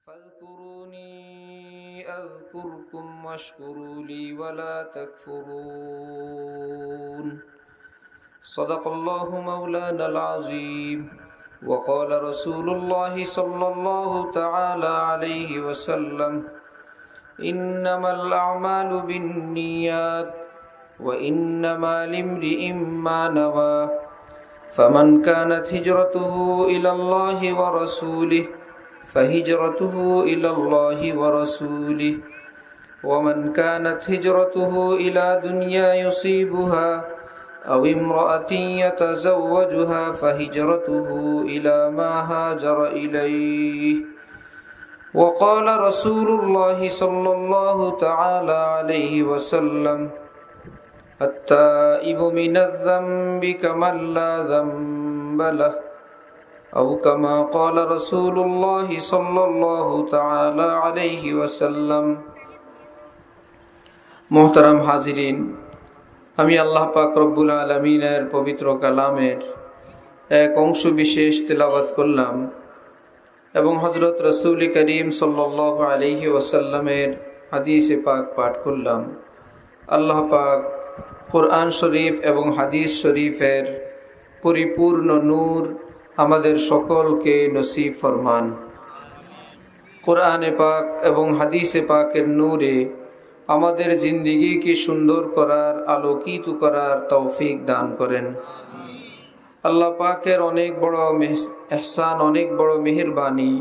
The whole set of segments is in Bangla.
فاذكروني أذكركم واشكروا لي ولا تكفرون صدق الله مولانا العظيم وقال رسول الله صلى الله تعالى عليه وسلم إنما الأعمال بالنيات وإنما لامرئ ما نوى فمن كانت هجرته إلى الله ورسوله فهجرته إلى الله ورسوله ومن كانت هجرته إلى دنيا يصيبها أو امرأة يتزوجها فهجرته إلى ما هاجر إليه وقال رسول الله صلى الله تعالى عليه وسلم التائب من الذنب كمن لا ذنب له أو كما قال رسول الله صلى الله تعالى عليه وسلم محترم حاضرین আমি আল্লাহ পাক রব্বুল আলামিনের পবিত্র কালামের এক অংশ বিশেষ তেলাওয়াত করলাম এবং হযরত রাসূল করিম সাল্লাল্লাহু আলাইহি ওয়াসাল্লামের হাদিসে পাক পাঠ করলাম। আল্লাহ পাক কুরআন শরীফ এবং হাদিস শরীফের পরিপূর্ণ নূর আমাদের সকলকে নসিব ফরমান। কুরআনে পাক এবং হাদিসে পাকের নূরে আমাদের জিন্দেগিকে সুন্দর করার, আলোকিত করার তৌফিক দান করেন। আল্লাহ পাকের অনেক বড় ইহসান, অনেক বড় মেহেরবানি।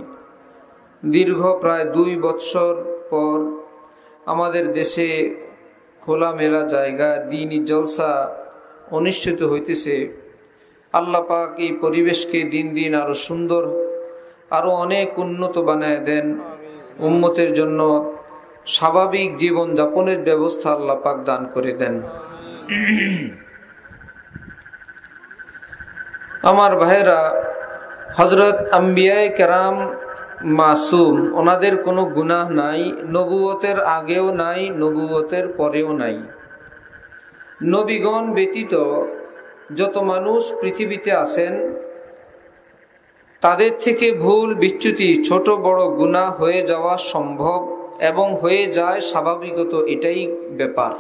দীর্ঘ প্রায় 2 বছর পর আমাদের দেশে খোলামেলা জায়গা দ্বীনি জলসা অনুষ্ঠিত হইতেছে। আল্লাহ পাক এই পরিবেশকে দিন দিন আরো সুন্দর, আরো অনেক উন্নত বানায় দেন। উম্মতের জন্য স্বাভাবিক জীবন যাপনের ব্যবস্থা আল্লাহ পাক দান করে দেন। আমার ভাইরা, হযরত আম্বিয়ায়ে কেরাম মাসুম, ওনাদের কোনো গুনাহ নাই, নবুয়তের আগেও নাই, নবুয়তের পরেও নাই। নবীগণ ব্যতীত যত মানুষ পৃথিবীতে আছেন তাদের থেকে ভুল বিচ্যুতি, ছোট বড় গুনাহ হয়ে যাওয়া সম্ভব এবং হয়ে যায় স্বাভাবিকত, এটাই ব্যাপার।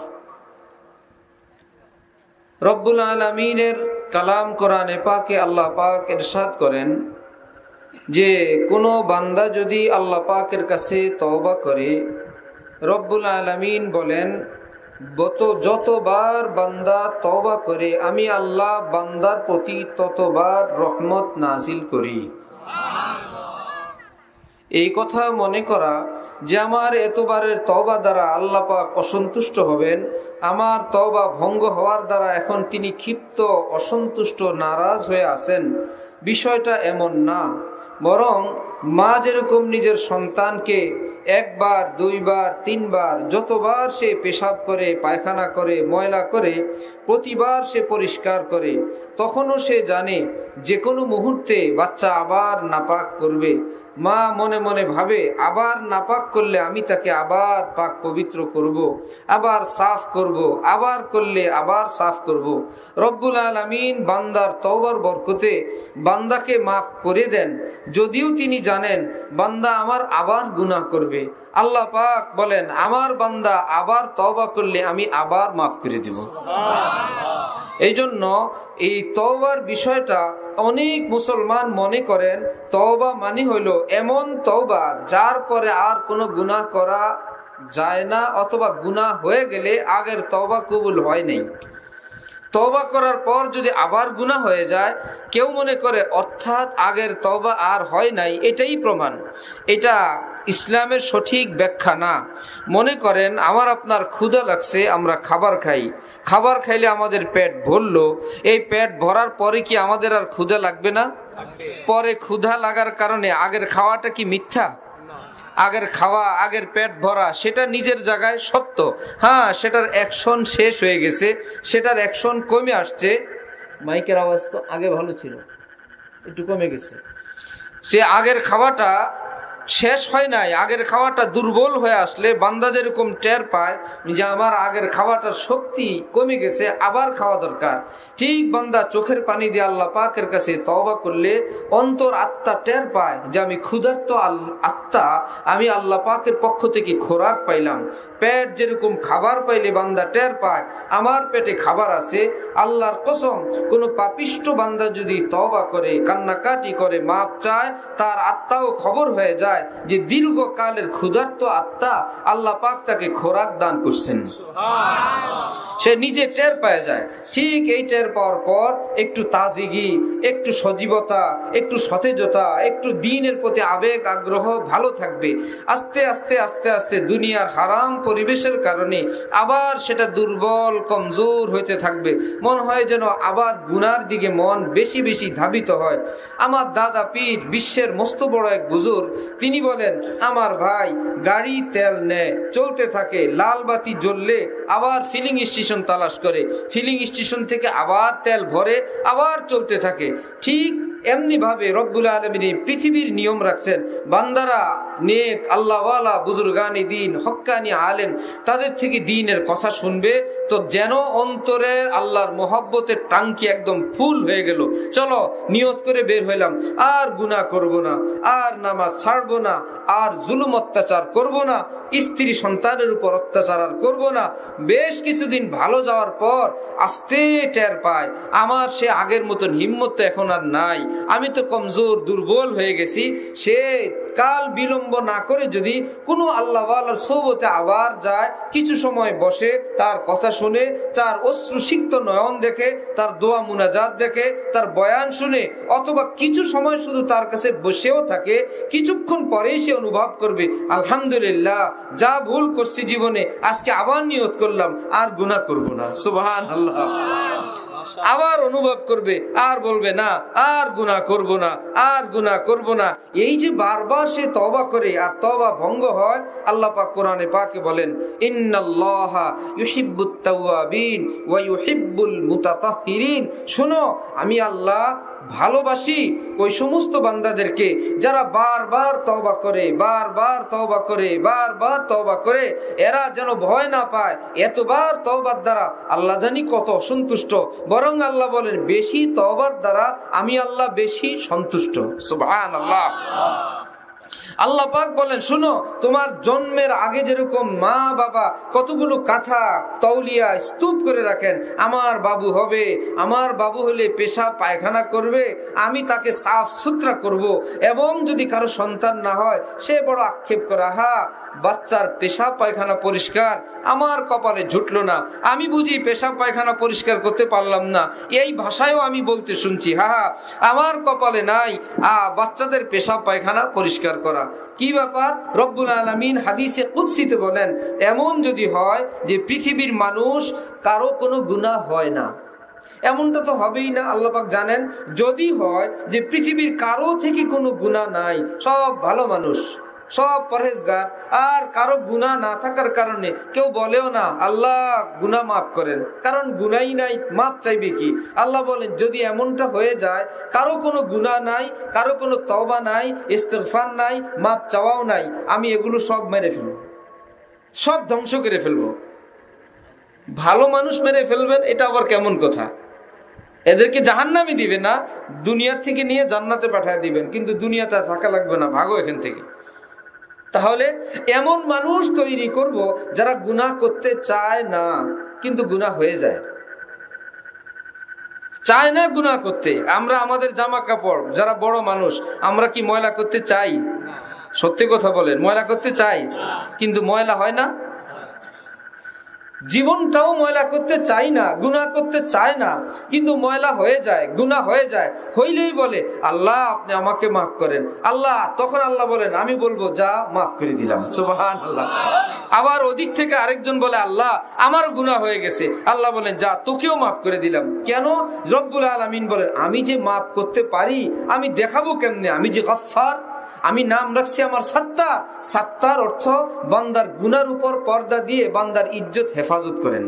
রব্বুল আলামিনের কালাম কোরআনে পাকে আল্লাহ পাক ইরশাদ করেন যে কোনো বান্দা যদি আল্লাহ পাকের কাছে তওবা করে, রব্বুল আলামিন বলেন যতবার বান্দা তওবা করে আমি আল্লাহ বান্দার প্রতি ততবার রহমত নাজিল করি। এই কথা মনে করা যে আমার এতবারের তওবা দ্বারা আল্লাহ পাক অসন্তুষ্ট হবেন, আমার তওবা ভঙ্গ হওয়ার দ্বারা এখন তিনি ক্ষিপ্ত, অসন্তুষ্ট, নারাজ হয়ে আছেন, বিষয়টা এমন না। বরং মা যেরকম নিজের সন্তানকে 1 বার 2 বার 3 বার যতবার সে পেশাব করে, পায়খানা করে, ময়লা করে, প্রতিবার সে পরিষ্কার করে, তখনও সে জানে যে কোনো মুহূর্তে বাচ্চা আবার নাপাক করবে। মা মনে মনে ভাবে আবার নাপাক করলে আমি তাকে আবার পাক পবিত্র করব, আবার সাফ করব, আবার করলে আবার সাফ করব। রব্বুল আলামিন বান্দার তওবার বরকতে বান্দাকে মাফ করে দেন, যদিও তিনি জানেন বান্দা আমার আবার গুনাহ করবে। আল্লাহ পাক বলেন আমার বান্দা আবার তওবা করলে আমি আবার মাফ করে দেব। এই জন্য এই তওবার বিষয়টা অনেক মুসলমান মনে করেন তওবা মানে হইল এমন তওবা যার পরে আর কোনো গুনাহ করা যায় না, অথবা গুনাহ হয়ে গেলে আগের তওবা কবুল হয় নাই। তওবা করার পর যদি আবার গুনাহ হয়ে যায়, কেউ মনে করে অর্থাৎ আগের তওবা আর হয় নাই, এটাই প্রমাণ। এটা ইসলামের সঠিক ব্যাখ্যা না। মনে করেন আমার আপনার ক্ষুধা লাগছে, আমরা খাবার খাই, খাবার খাইলে আমাদের পেট ভরলো, এই পেট ভরার পরে কি আমাদের আর ক্ষুধা লাগবে না? পরে ক্ষুধা লাগার কারণে আগের খাওয়াটা কি মিথ্যা? আগের খাওয়া, আগের পেট ভরা, সেটা নিজের জায়গায় সত্য। হ্যাঁ, সেটার অ্যাকশন শেষ হয়ে গেছে, সেটার অ্যাকশন কমে আসছে। মাইকের আওয়াজ তো আগে ভালো ছিল, একটু কমে গেছে। সে আগের খাওয়াটা শেষ হয় নাই, আগের খাওয়াটা দুর্বল হয়ে আসলে বান্দা যেরকম টের পায় যে আমার আগের খাওয়াটার শক্তি কমে গেছে, আবার খাওয়া দরকার, ঠিক বান্দা চোখের পানি দিয়ে আল্লাহ পাকের কাছে তওবা করলে অন্তর আত্মা টের পায় যে আমি ক্ষুধার্ত আত্মা, আমি আল্লাহ পাকের পক্ষ থেকে খোরাক পাইলাম। পেট যেরকম খাবার পাইলে বান্দা টের পায় আমার পেটে খাবার আছে। আল্লাহর কসম, কোন পাপিষ্ঠ বান্দা যদি তওবা করে, কান্নাকাটি করে, মাপ চায়, তার আত্মাও খবর হয়ে যায় যে দীর্ঘকালের ক্ষুধার্ত আত্মা আল্লাহ পাক তাকে খোরাক দান করছেন। সে নিজে টের পায় যায়। ঠিক এই টের পাওয়ার পর একটু তাজিগি, একটু সজীবতা, একটু সতেজতা, একটু দিনের প্রতি আবেগ আগ্রহ ভালো থাকবে। আস্তে আস্তে আস্তে আস্তে দুনিয়ার হারাম পরিবেশের কারণে আবার সেটা দুর্বল কমজোর হইতে থাকবে। মন হয় যেন আবার গুনার দিকে মন বেশি বেশি ধাবিত হয়। আমার দাদা পীর, বিশ্বের মস্ত বড় এক বুজুর্গ, তিনি বলেন, আমার ভাই গাড়ি তেল নেয়, চলতে থাকে, লাল বাতি জ্বললে আবার ফিলিং স্টেশন তালাশ করে, ফিলিং স্টেশন থেকে আবার তেল ভরে, আবার চলতে থাকে। ঠিক এমনি ভাবে রব্বুল আলামিন পৃথিবীর নিয়ম রাখছেন, বান্দারা নেক আল্লাহওয়ালা বুজুর্গানি দিন, হক্কানি আলেম, তাদের থেকে দিনের কথা শুনবে তো যেন অন্তরের আল্লাহর মহব্বতের টাঙ্কি একদম ফুল হয়ে গেল। চলো নিয়ত করে বের হইলাম, আর গুনাহ করব না, আর নামাজ ছাড়ব না, আর জুলুম অত্যাচার করব না, স্ত্রী সন্তানের উপর অত্যাচার আর করব না। বেশ কিছুদিন ভালো যাওয়ার পর আস্তে টের পায় আমার সে আগের মতন হিম্মত তো এখন আর নাই, আমি তো কমজোর দুর্বল হয়ে গেছি। সে কাল বিলম্ব না করে যদি কোনো আল্লাহওয়ালার সোহবতে আবার যায়, কিছু সময় বসে তার কথা শুনে, তার অশ্রুসিক্ত নয়ন দেখে, তার দোয়া মুনাজাত দেখে, তার বয়ান শুনে, অথবা কিছু সময় শুধু তার কাছে বসেও থাকে, কিছুক্ষণ পরেই সে অনুভব করবে, আলহামদুলিল্লাহ, যা ভুল করছি জীবনে আজকে আবার নিয়ত করলাম আর গুনাহ করব না। সুবহানাল্লাহ। আবার অনুভব করবে, আর বলবে না, আর গুনাহ করব না, আর গুনাহ করব না। এই যে বারবার সে তওবা করে আর তওবা ভঙ্গ হয়, আল্লাহ পাক কোরআনে পাকে বলেন, ইন্নাল্লাহা ইউহিব্বুত তাওয়াবিন ওয়া ইউহিব্বুল মুতাতাহহিরিন। শোনো, আমি আল্লাহ ভালোবাসি ওই সমস্ত বান্দাদেরকে যারা বারবার তওবা করে, বারবার তওবা করে, বারবার তওবা করে। এরা যেন ভয় না পায় এতবার তওবার দ্বারা আল্লাহ জানি কত অসন্তুষ্ট, বরং আল্লাহ বলেন বেশি তওবার দ্বারা আমি আল্লাহ বেশি সন্তুষ্ট। সুবহানাল্লাহ। আল্লাহ পাক বলেন, শুনো, তোমার জন্মের আগে যেরকম মা বাবা কতগুলো কাঁথা তৌলিয়া স্তূপ করে রাখেন, আমার বাবু হবে, আমার বাবু হলে পেশাব পায়খানা করবে, আমি তাকে সাফ সুতরা করব। এবং যদি কারো সন্তান না হয়, সে বড় আক্ষেপ করে, হা বাচ্চার পেশাব পায়খানা পরিষ্কার, আমার কপালে জুটলো না, আমি বুঝি পেশাব পায়খানা পরিষ্কার করতে পারলাম না, এই ভাষায়ও আমি বলতে শুনছি, হা হা আমার কপালে নাই বাচ্চাদের পেশাব পায়খানা পরিষ্কার করা। কি ব্যাপার? রব্বুল আলামিন হাদিসে কুদসিতে বলেন, এমন যদি হয় যে পৃথিবীর মানুষ কারো কোনো গুনাহ হয় না, এমনটা তো হবেই না, আল্লাহ পাক জানেন। যদি হয় যে পৃথিবীর কারো থেকে কোনো গুনাহ নাই, সব ভালো মানুষ, সব পরহেজগার, আর কারো গুনাহ না থাকার কারণে কেউ বলেও না আল্লাহ গুনাহ মাফ করেন, কারণ গুনাহই নাই, মাফ চাইবে কি? আল্লাহ বলেন, যদি এমনটা হয়ে যায়, কারো কোনো গুনাহ নাই, কারো কোনো তওবা নাই, ইস্তিগফার নাই, মাফ চাওয়াও নাই, আমি এগুলো সব মেরে ফেলবো, সব ধ্বংস করে ফেলবো। ভালো মানুষ মেরে ফেলবেন, এটা আবার কেমন কথা? এদেরকে জাহান্নামে দিবে না, দুনিয়া থেকে নিয়ে জান্নাতে পাঠিয়ে দিবেন, কিন্তু দুনিয়াতে থাকা লাগবে না, ভাগো এখান থেকে। তাহলে এমন মানুষ তৈরি করব যারা গুনাহ করতে চায় না, কিন্তু গুনাহ হয়ে যায়, চায় না গুনাহ করতে। আমরা আমাদের জামা কাপড়, যারা বড় মানুষ, আমরা কি ময়লা করতে চাই? সত্যি কথা বলেন, ময়লা করতে চাই, কিন্তু ময়লা হয় না। জীবনটাও ময়লা করতে চাই না, গুনাহ করতে চায় না, কিন্তু ময়লা হয়ে যায়, গুনাহ হয়ে যায়। হইলেই বলে আল্লাহ আপনি আমাকে মাফ করেন, আল্লাহ, তখন আল্লাহ বলেন, আমি বলবো যা মাফ করে দিলাম। সুবহানাল্লাহ। আবার ওদিক থেকে আরেকজন বলে আল্লাহ আমার গুনাহ হয়ে গেছে, আল্লাহ বলেন যা তোকেও মাফ করে দিলাম। কেন? রব্বুল আলামিন বলেন, আমি যে মাফ করতে পারি, আমি দেখাবো কেমনে, আমি যে গফফার, আমি নাম রাখছি আমার সাত্তার। সাত্তার অর্থ বান্দার গুনার উপর পর্দা দিয়ে বান্দার ইজ্জত হেফাজত করেন।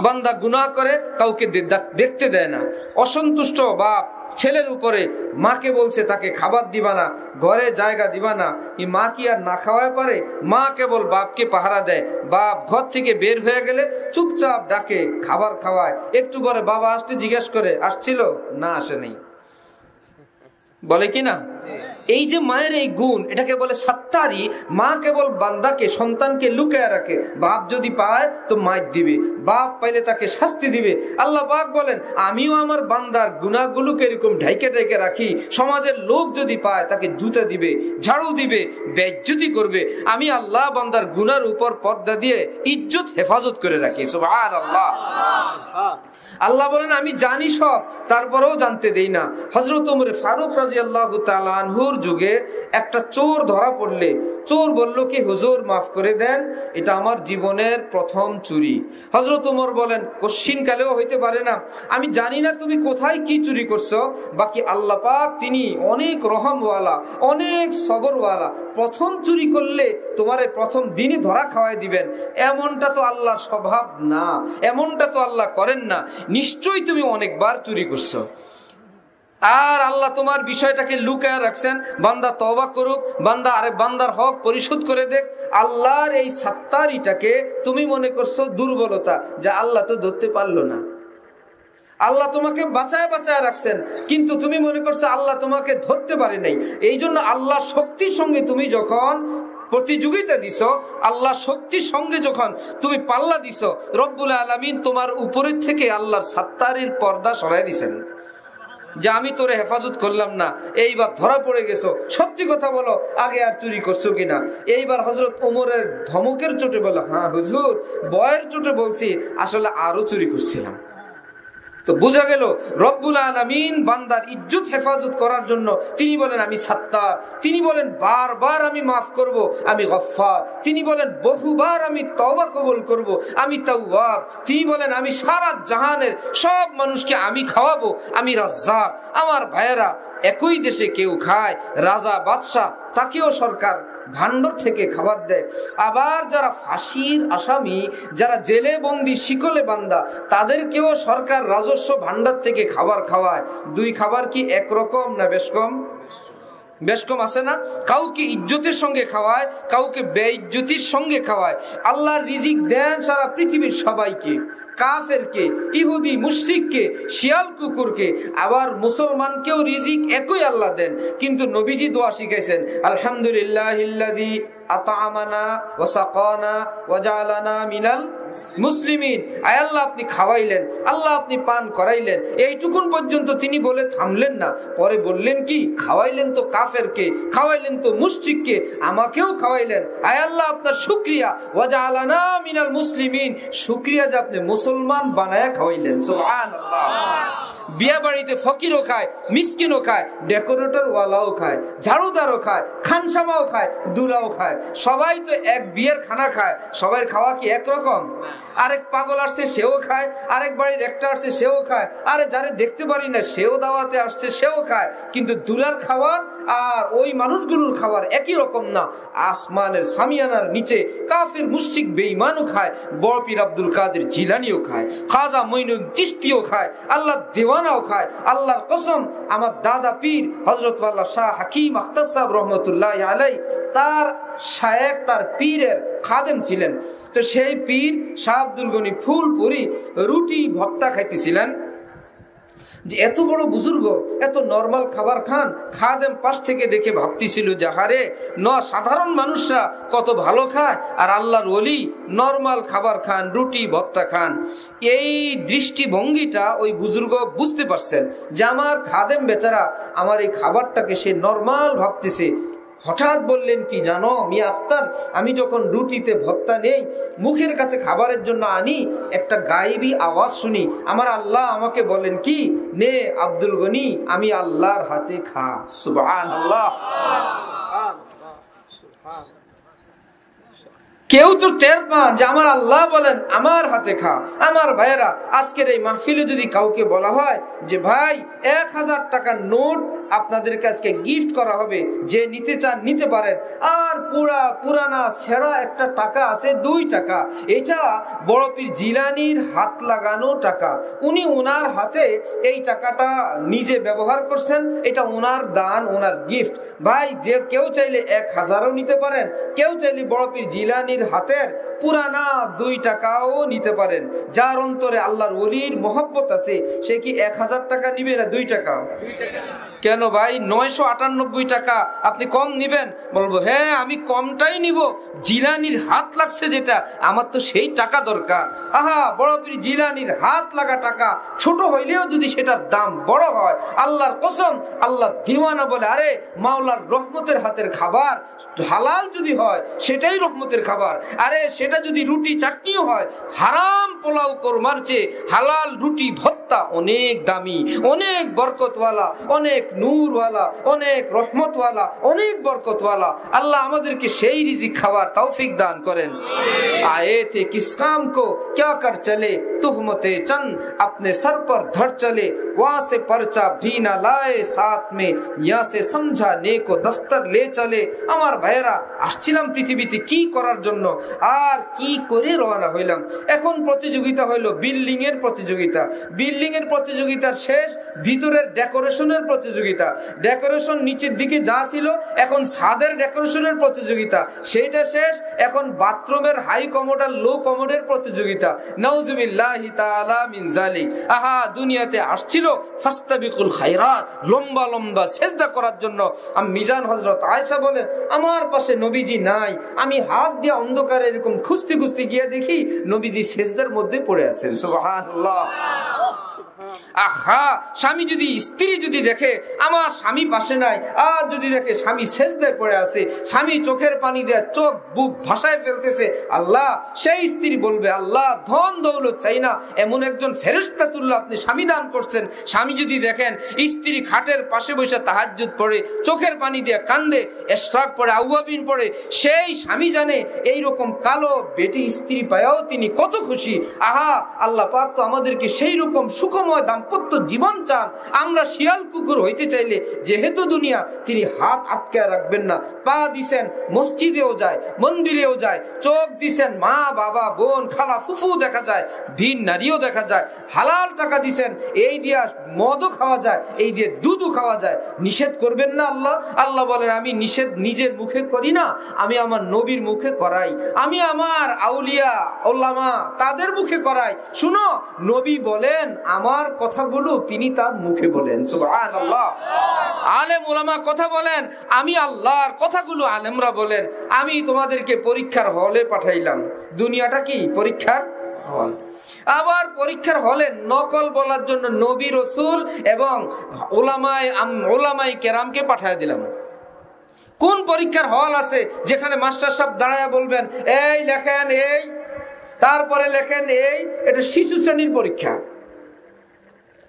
বান্দা গুনাহ করে কাউকে দেখতে দেয় না, অসন্তুষ্ট বা ছেলের উপরে, মাকে বলছে তাকে খাবার দিবা না, ঘরে জায়গা দিবা না। এই মা কি আর না খাওয়ায় পারে? মা কেবল বাপকে পাহারা দেয়। বাপ ঘর থেকে বের হয়ে গেলে চুপচাপ ডাকে, খাবার খাওয়ায়। একটু পরে বাবা আসতে জিজ্ঞেস করে, আসছিল না? আসে নেই, বলে কি না? এই যে মায়ের এই গুণ, এটাকে বলে সাত্তারি। মা কেবল বান্দাকে, সন্তানকে লুকায় রাখে। বাপ যদি পায় তো মাইর দিবে, বাপ পাইলে তাকে শাস্তি দিবে। আল্লাহ পাক বলেন, আমিও আমার বান্দার গুনাহগুলোকে এরকম ঢাইকে ঢাইকে রাখি। সমাজের লোক যদি পায় তাকে জুতা দিবে, ঝাড়ু দিবে, বেইজ্জতি করবে। আমি আল্লাহ বান্দার গুনার উপর পর্দা দিয়ে ইজ্জত হেফাজত করে রাখি। সুবহানাল্লাহ। আল্লাহ বলেন, আমি জানি সব, তারপরেও জানতে দেই না। হযরত ওমর ফারুক রাদিয়াল্লাহু তাআলা আনহুর যুগে একটা চোর ধরা পড়লে চোর বলল কি, হুজুর মাফ করে দেন, এটা আমার জীবনের প্রথম চুরি। হযরত ওমর বলেন, কশিন কালেও হইতে পারে না, আমি জানি না তুমি কোথায় কি চুরি করছো। বাকি আল্লাহ পাক তিনি অনেক রহমওয়ালা, অনেক সবরওয়ালা। প্রথম চুরি করলে তোমারে প্রথম দিনই ধরা খাওয়াই দিবেন, এমনটা তো আল্লাহর স্বভাব না, এমনটা তো আল্লাহ করেন না। নিশ্চয়ই তুমি অনেকবার চুরি করছো। আর আল্লাহ তোমার বিষয়টাকে লুকায় রাখছেন, বান্দা তওবা করুক, বান্দা আরেক বান্দার হক পরিশোধ করে দেখ। আল্লাহর এই সাত্তারিটাকে তুমি মনে করছো দুর্বলতা, যা আল্লাহ তো ধরতে পারলো না। আল্লাহ তোমাকে বাঁচায় বাঁচায় রাখছেন, কিন্তু তুমি মনে করছো আল্লাহ তোমাকে ধরতে পারে নাই। এই জন্য আল্লাহর শক্তির সঙ্গে তুমি যখন প্রতিযোগিতা দিছ, আল্লাহ শক্তির সঙ্গে যখন তুমি পাল্লা দিছ, রব্বুল আলামিন তোমার উপরের থেকে আল্লাহর সাত্তারির পর্দা সরাই দিছেন, যে আমি তোরে হেফাজত করলাম না, এইবার ধরা পড়ে গেছো, সত্যি কথা বলো, আগে আর চুরি করছো কিনা। এইবার হযরত ওমরের ধমকের চোটে বলো, হ্যাঁ হুজুর, বয়ের চোটে বলছি, আসলে আরো চুরি করছিলাম। তো বোঝা গেল রব্বুল আলামিন বান্দার ইজ্জত হেফাজত করার জন্য তিনি বলেন আমি সাত্তার, তিনি বলেন বারবার আমি মাফ করব, আমি গফফার, তিনি বলেন বহুবার আমি তওবা কবুল করব, আমি তাওয়াব, তিনি বলেন আমি সারা জাহানের সব মানুষকে আমি খাওয়াবো, আমি রাজ্জাক। আমার ভাইয়েরা, একই দেশে কেউ খায়, রাজা বাদশা, তাকেও সরকার ভান্ডার থেকে খাবার দেয়। আবার যারা ফাঁসির আসামি, যারা জেলে বন্দি, শিকলে বান্দা, তাদেরকেও সরকার রাজস্ব ভান্ডার থেকে খাবার খাওয়ায়। দুই খাবার কি একরকম না বেশ কম? বেশ কম আছে না? কাউকে ইজ্জতের সঙ্গে খাওয়ায়, কাউকে বেইজ্জতির সঙ্গে খাওয়ায়। আল্লাহ রিজিক দেন সারা পৃথিবীর সবাইকে, কাফেরকে, ইহুদি মুশরিককে, শিয়াল কুকুরকে, আবার মুসলমানকেও রিজিক একই আল্লাহ দেন। কিন্তু নবীজি দোয়া শিখাইছেন, আলহামদুলিল্লাহিল্লাযী আতআমানা ওয়া সাকানা ওয়া জাআলানা মিনাল মুসলিমিন। আয় আল্লাহ, আপনি খাওয়াইলেন, আল্লাহ আপনি পান করাইলেন। এইটুকুন পর্যন্ত তিনি বলে থামলেন না, পরে বললেন কি, খাওয়াইলেন তো কাফেরকে, খাওয়াইলেন তো মুশরিককে, আমাকেও খাওয়াইলেন। আয় আল্লাহ, আপনার শুকরিয়া, ওয়া জাআলানা মিনাল মুসলিমিন, শুকরিয়া যে আপনি মুসলমান বানায়া খাওয়াইলেন। সুবহানাল্লাহ। বিয়া বাড়িতে ফকিরও খায়, মিসকিনও খায়, ডেকোরেটর ওয়ালাও খায়, ঝাড়ুদারও খায়, খানসামাও খায়, দুলাও খায়। সবাই তো এক বিয়ের খানা খায়, সবার খাওয়া কি একরকম? আরেক পাগল আসছে সেও খায়, আরেক বাড়ির একটা আসছে সেও খায়, আরে যারে দেখতে পারি না সেও দাওয়াতে আসছে সেও খায়। কিন্তু দুলার খাবার আর ওই মানুষগুলোর খাবার একই রকম না। আসমানের সামিয়ানার নিচে কাফির মুশরিক বেঈমানও খায়, বড় পীর আব্দুল কাদের জিলানীও খায়, খাজা মঈনুদ্দিন চিশতিও খায়, আল্লাহ দেওয়ানাও খায়। আল্লাহর কসম, আমার দাদা পীর হযরত ওয়াল্লাহ শাহ হাকিম আখতার সাহেব রহমতুল্লাহি আলাইহি, তার শায়েখ, তার পীরের খাদেম ছিলেন। তো সেই পীর শাহ আব্দুল গনি ফুলপুরি রুটি ভর্তা খাইতেছিলেন, যে এত বড় বুজুর্গ এত নরমাল খাবার খান। খাদেম পাশ থেকে দেখে ভাবতেছিল, যাহারে সাধারণ মানুষরা কত ভালো খায়, আর আল্লাহর ওলি নরমাল খাবার খান, রুটি ভর্তা খান। এই দৃষ্টিভঙ্গিটা ওই বুজুর্গ বুঝতে পারছেন যে আমার খাদেম বেচারা আমার এই খাবারটাকে সে নরমাল ভাবতেছে। হঠাৎ বললেন কি জানো মিয়া আক্তার, আমি যখন রুটিতে ভর্তা নেই, মুখের কাছে খাবারের জন্য আনি, একটা গায়েবী আওয়াজ শুনি, আমার আল্লাহ আমাকে বলেন কি, নে আব্দুল গনি, আমি আল্লাহর হাতে খা। সুবহানাল্লাহ। কেউ তো টের পান যে আমার আল্লাহ বলেন আমার হাতে খা। আমার ভাইয়েরা, আজকের এই মাহফিলে যদি কাউকে বলা হয় যে ভাই 1000 টাকার নোট আপনাদেরকে আজকে গিফট করা হবে, যে নিতে চান নিতে পারেন। আর পুরানা ছেঁড়া একটা টাকা আছে 2 টাকা, এটা বড় পীর জিলানীর হাত লাগানো টাকা। উনি ওনার হাতে এই টাকাটা নিজে ব্যবহার করছেন, এটা ওনার দান, ওনার গিফট। ভাই, যে কেউ চাইলে 1000ও নিতে পারেন, কেউ চাইলে বড় পীর জিলানীর হাতের পুরানা 2 টাকাও নিতে পারেন। যার অন্তরে আল্লাহর ওলির মহব্বত আছে, সে কি 1000 টাকা নিবে না 2 টাকা? কেন ভাই, 998 টাকা আপনি কম নিবেন? বলবো হ্যাঁ, আমি কমটাই নিব, জিলানীর হাত লাগছে যেটা, আমার তো সেই টাকা দরকার। আহা, বড় পীর জিলানীর হাত লাগা টাকা ছোট হইলেও যদি সেটার দাম বড় হয়, আল্লাহর কসম, আল্লাহ দিওয়ানা বলে, আরে মাওলার রহমতের হাতের খাবার হালাল যদি হয় সেটাই রহমতের খাবার। আরে সেটা যদি রুটি চাটনিও হয়, হারাম পোলাও কোরমার চেয়ে হালাল রুটি ভর্তা অনেক দামি, অনেক বরকতওয়ালা, অনেক নূরওয়ালা, অনেক রহমতওয়ালা, অনেক বরকতওয়ালা। আল্লাহ আমাদেরকে সেই রিজিক খাবার তৌফিক দান করেন। आए थे किस काम को क्या कर चले, तुहमते चंद अपने सर पर धर चले, वहां से पर्चा भी न लाए साथ में, यहाँ से समझाने को दफ्तर ले चले। আমার ভাইয়েরা, আসছিলাম পৃথিবীতে কি করার জন্য, আর কি করে রওনা হইলাম। এখন প্রতিযোগিতা হইলো বিল্ডিং এর প্রতিযোগিতা। বিল্ডিং এর প্রতিযোগিতার শেষ, ভিতরের ডেকোরেশনের প্রতিযোগিতা। ডেকোরেশন নিচের দিকে যা ছিল, এখন ছাদের ডেকোরেশনের প্রতিযোগিতা, সেইটা শেষ। এখন বাথরুমের হাই কমোড আর লো কমোডের প্রতিযোগিতা। নাউজুবিল্লাহি তাআলা মিন যালিক। আহা, দুনিয়াতে আসছিল ফাস্তাবিকুল খায়রাত, লম্বা লম্বা সেজদা করার জন্য। মিজান হযরত আয়েশা বলেন, আমার পাশে নবীজি নাই, আমি হাত দিয়ে অন্ধকারে এরকম খুঁজতে খুঁজতে গিয়ে দেখি নবীজি সেজদার মধ্যে পড়ে আছেন। সুবহানাল্লাহ। আহা, স্বামী যদি, স্ত্রী যদি দেখে আমার স্বামী পাশে নাই, আর যদি দেখে স্বামী সেজদায় পড়ে আছে, স্বামী চোখের পানি দিয়ে চোখ বুক ভাসায় ফেলতেছে, আল্লাহ, সেই স্ত্রী বলবে, আল্লাহ ধন দৌলত চাই না, এমন একজন ফেরেশতা তুল্লাহ আপনি স্বামী দান করছেন। স্বামী যদি দেখেন স্ত্রী খাটের পাশে বসে তাহাজ্জুদ পড়ে, চোখের পানি দিয়ে কান্দে, ইশরাক পড়ে, আউয়াবিন পড়ে, সেই স্বামী জানে এইরকম কালো বেটি স্ত্রী পায়াও তিনি কত খুশি। আহা, আল্লাহ পাক তো আমাদেরকে সেই রকম সুখময় দাম্পত্য জীবন চান। আমরা শিয়াল কুকুর হইতে চাইলে, যেহেতু দুনিয়া, তিনি হাত আটকে রাখবেন না। পা দিছেন, মসজিদেও যায়, মন্দিরেও যায়, চোখ দিছেন, মা বাবা বোন খালা ফুফু দেখা যায়, ভিন নারীও দেখা যায়। হালাল টাকা দিছেন, এই দিয়া মদও খাওয়া যায়, এই দিয়ে দুধও খাওয়া যায়। নিষেধ করবেন না আল্লাহ? আল্লাহ বলেন, আমি নিষেধ নিজের মুখে করি না, আমি আমার নবীর মুখে করাই, আমি আমার আউলিয়া ওলামা তাদের মুখে করাই। শুনো, নবী বলেন আমার কথাগুলো তিনি তার মুখে বলেন। সুবহানাল্লাহ। আলেম ওলামা কথা বলেন, আমি আল্লাহর কথাগুলো আলেমরা বলেন। আমি তোমাদেরকে পরীক্ষার হলে পাঠাইলাম। দুনিয়াটা কি পরীক্ষার হল। আবার পরীক্ষার হলে নকল বলার জন্য নবী রাসূল এবং ওলামায়ে কেরামকে পাঠিয়ে দিলাম। কোন পরীক্ষার হল আছে যেখানে মাস্টার সাহেব দাঁড়ায়া বলবেন, এই লেখেন, এই তারপরে লেখেন, এই? এটা শিশু শ্রেণীর পরীক্ষা,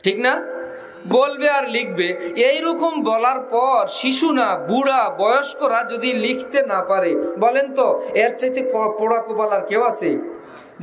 ঠিক না? বলবে আর লিখবে। এইরকম বলার পর শিশু না বুড়া বয়স্করা যদি লিখতে না পারে, বলেন তো এর চাইতে পড়া কোপালার কেউ আছে?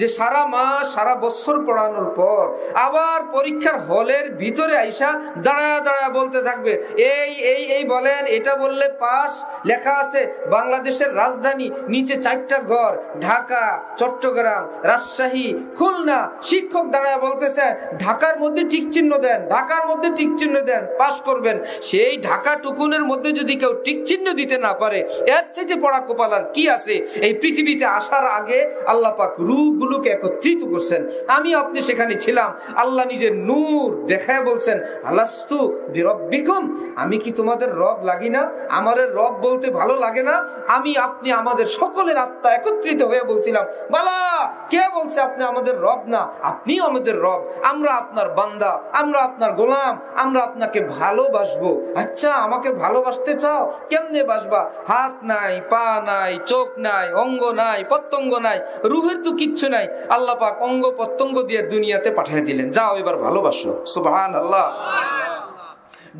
যে সারা মাস সারা বছর পড়ানোর পর আবার পরীক্ষার হলের ভিতরে আইসা দাঁড়ায় দাঁড়ায় বলতে থাকবে, এই এই এই বলেন, এটা বললে পাস। লেখা আছে বাংলাদেশের রাজধানী, নিচে 4টা ঘর, ঢাকা, চট্টগ্রাম, রাজশাহী, খুলনা। শিক্ষক দাঁড়ায় বলতেছে, ঢাকার মধ্যে টিক চিহ্ন দেন, ঢাকার মধ্যে টিক চিহ্ন দেন, পাস করবেন। সেই ঢাকা টুকুনের মধ্যে যদি কেউ টিক চিহ্ন দিতে না পারে, এর চাইতে পড়া কোপালার কি আছে? এই পৃথিবীতে আসার আগে আল্লাহ পাক রূহগুলোকে একত্রিত করছেন। আমি আপনি সেখানে ছিলাম। আল্লাহ নিজের নূর দেখায় বলছেন, আলাস্তু বিরব্বিকুম, আমি কি তোমাদের রব লাগি না? আমাদের রব বলতে ভালো লাগে না? আমি আপনি আমাদের সকলের আত্মা একত্রিত হয়ে বলছিলাম, বালা কে বলছে আপনি আমাদের রব না? আপনিও আমাদের রব, আমরা আপনার বান্দা, আমরা আপনার গোলাম, আমরা আপনাকে ভালোবাসবো। আচ্ছা, আমাকে ভালোবাসতে চাও? কেমনে বাসবা? হাত নাই, পা নাই, চোখ নাই, অঙ্গ নাই, প্রত্যঙ্গ নাই, রুহের তো কিচ্ছু নাই। আল্লাহ পাক অঙ্গ প্রত্যঙ্গ দিয়ে দুনিয়াতে পাঠিয়ে দিলেন, যাও এবার ভালোবাসো। সুবহানাল্লাহ।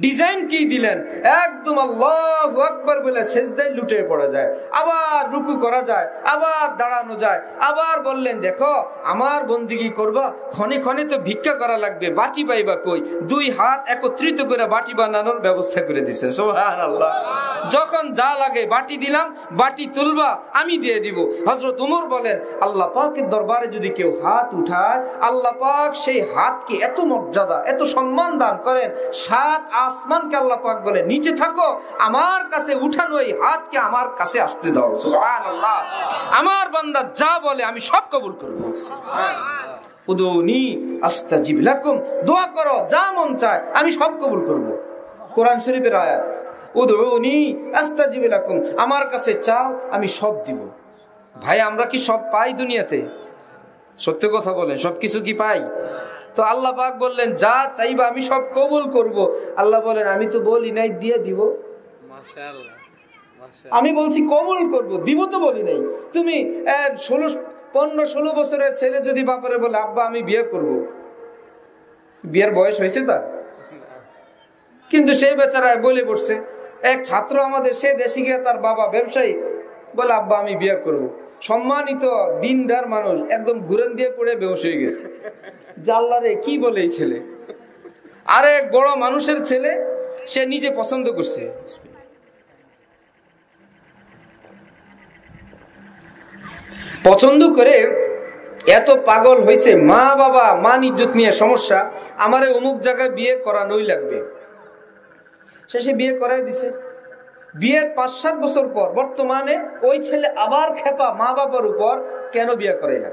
ডিজাইন কি দিলেন, একদম আল্লাহু আকবার বলে সেজদায় লুটে পড়া যায়, আবার রুকু করা যায়, আবার দাঁড়ানো যায়। আবার বললেন দেখো আমার বন্দিগি করবা, ক্ষণে ক্ষণে তো ভিক্ষা করা লাগবে, বাটি পাইবা কই? 2 হাত একত্রিত করে বাটি বানানোর ব্যবস্থা করে দিছে। সুবহানাল্লাহ। যখন যা লাগে বাটি দিলাম, বাটি তুলবা আমি দিয়ে দিব। হযরত ওমর বলেন আল্লাহ পাকের দরবারে যদি কেউ হাত উঠায়, আল্লাহ পাক সেই হাতকে এত মর্যাদা, এত সম্মান দান করেন, 7 আসমানকে আল্লাহ পাক বলে নিচে থাকো, আমার কাছে উঠানো এই হাতকে আমার কাছে আসতে দাও। সুবহানাল্লাহ। আমার বান্দা যা বলে আমি সব কবুল করব। উদুনি আস্তাজিব লাকুম, দোয়া করো যা মন চায় আমি সব কবুল করব। কোরআন শরীফের আয়াত, উদুনি আস্তাজিব লাকুম, আমার কাছে চাও আমি সব দিব। ভাই আমরা কি সব পাই দুনিয়াতে? সত্য কথা বলেন, সবকিছু কি পাই? তো আল্লাহ পাক বললেন যা চাইবা আমি সব কবুল করব। আল্লাহ বলেন আমি তো বলি নাই দিয়ে দিব। মাশাআল্লাহ, মাশাআল্লাহ। আমি বলছি কবুল করব, দিব তো বলি নাই। তুমি 15-16 বছরের ছেলে যদি বাপারে বলে আব্বা আমি বিয়ে করব, বিয়ের বয়স হয়েছে তার? কিন্তু সেই বেচারা বলে বসছে। এক ছাত্র আমাদের, সে দেশে গিয়ে তার বাবা ব্যবসায়ী, বলে আব্বা আমি বিয়ে করব। সম্মানিত দিনদার মানুষ একদম ঘুরেন দিয়ে পড়ে বেহুশ হয়ে গেছে। জাল্লা রে কি বলে এই ছেলে? আরে এক বড় মানুষের ছেলে, সে নিজে পছন্দ করছে। পছন্দ করে এত পাগল হয়েছে, মা বাবা মান ইজ্জত নিয়ে সমস্যা, আমারে অমুক জায়গায় বিয়ে করানোই লাগবে। শেষে বিয়ে করাই দিছে। বিয়ের 5-7 বছর পর বর্তমানে ওই ছেলে আবার খেপা মা বাবার উপর, কেন বিয়ে করে না?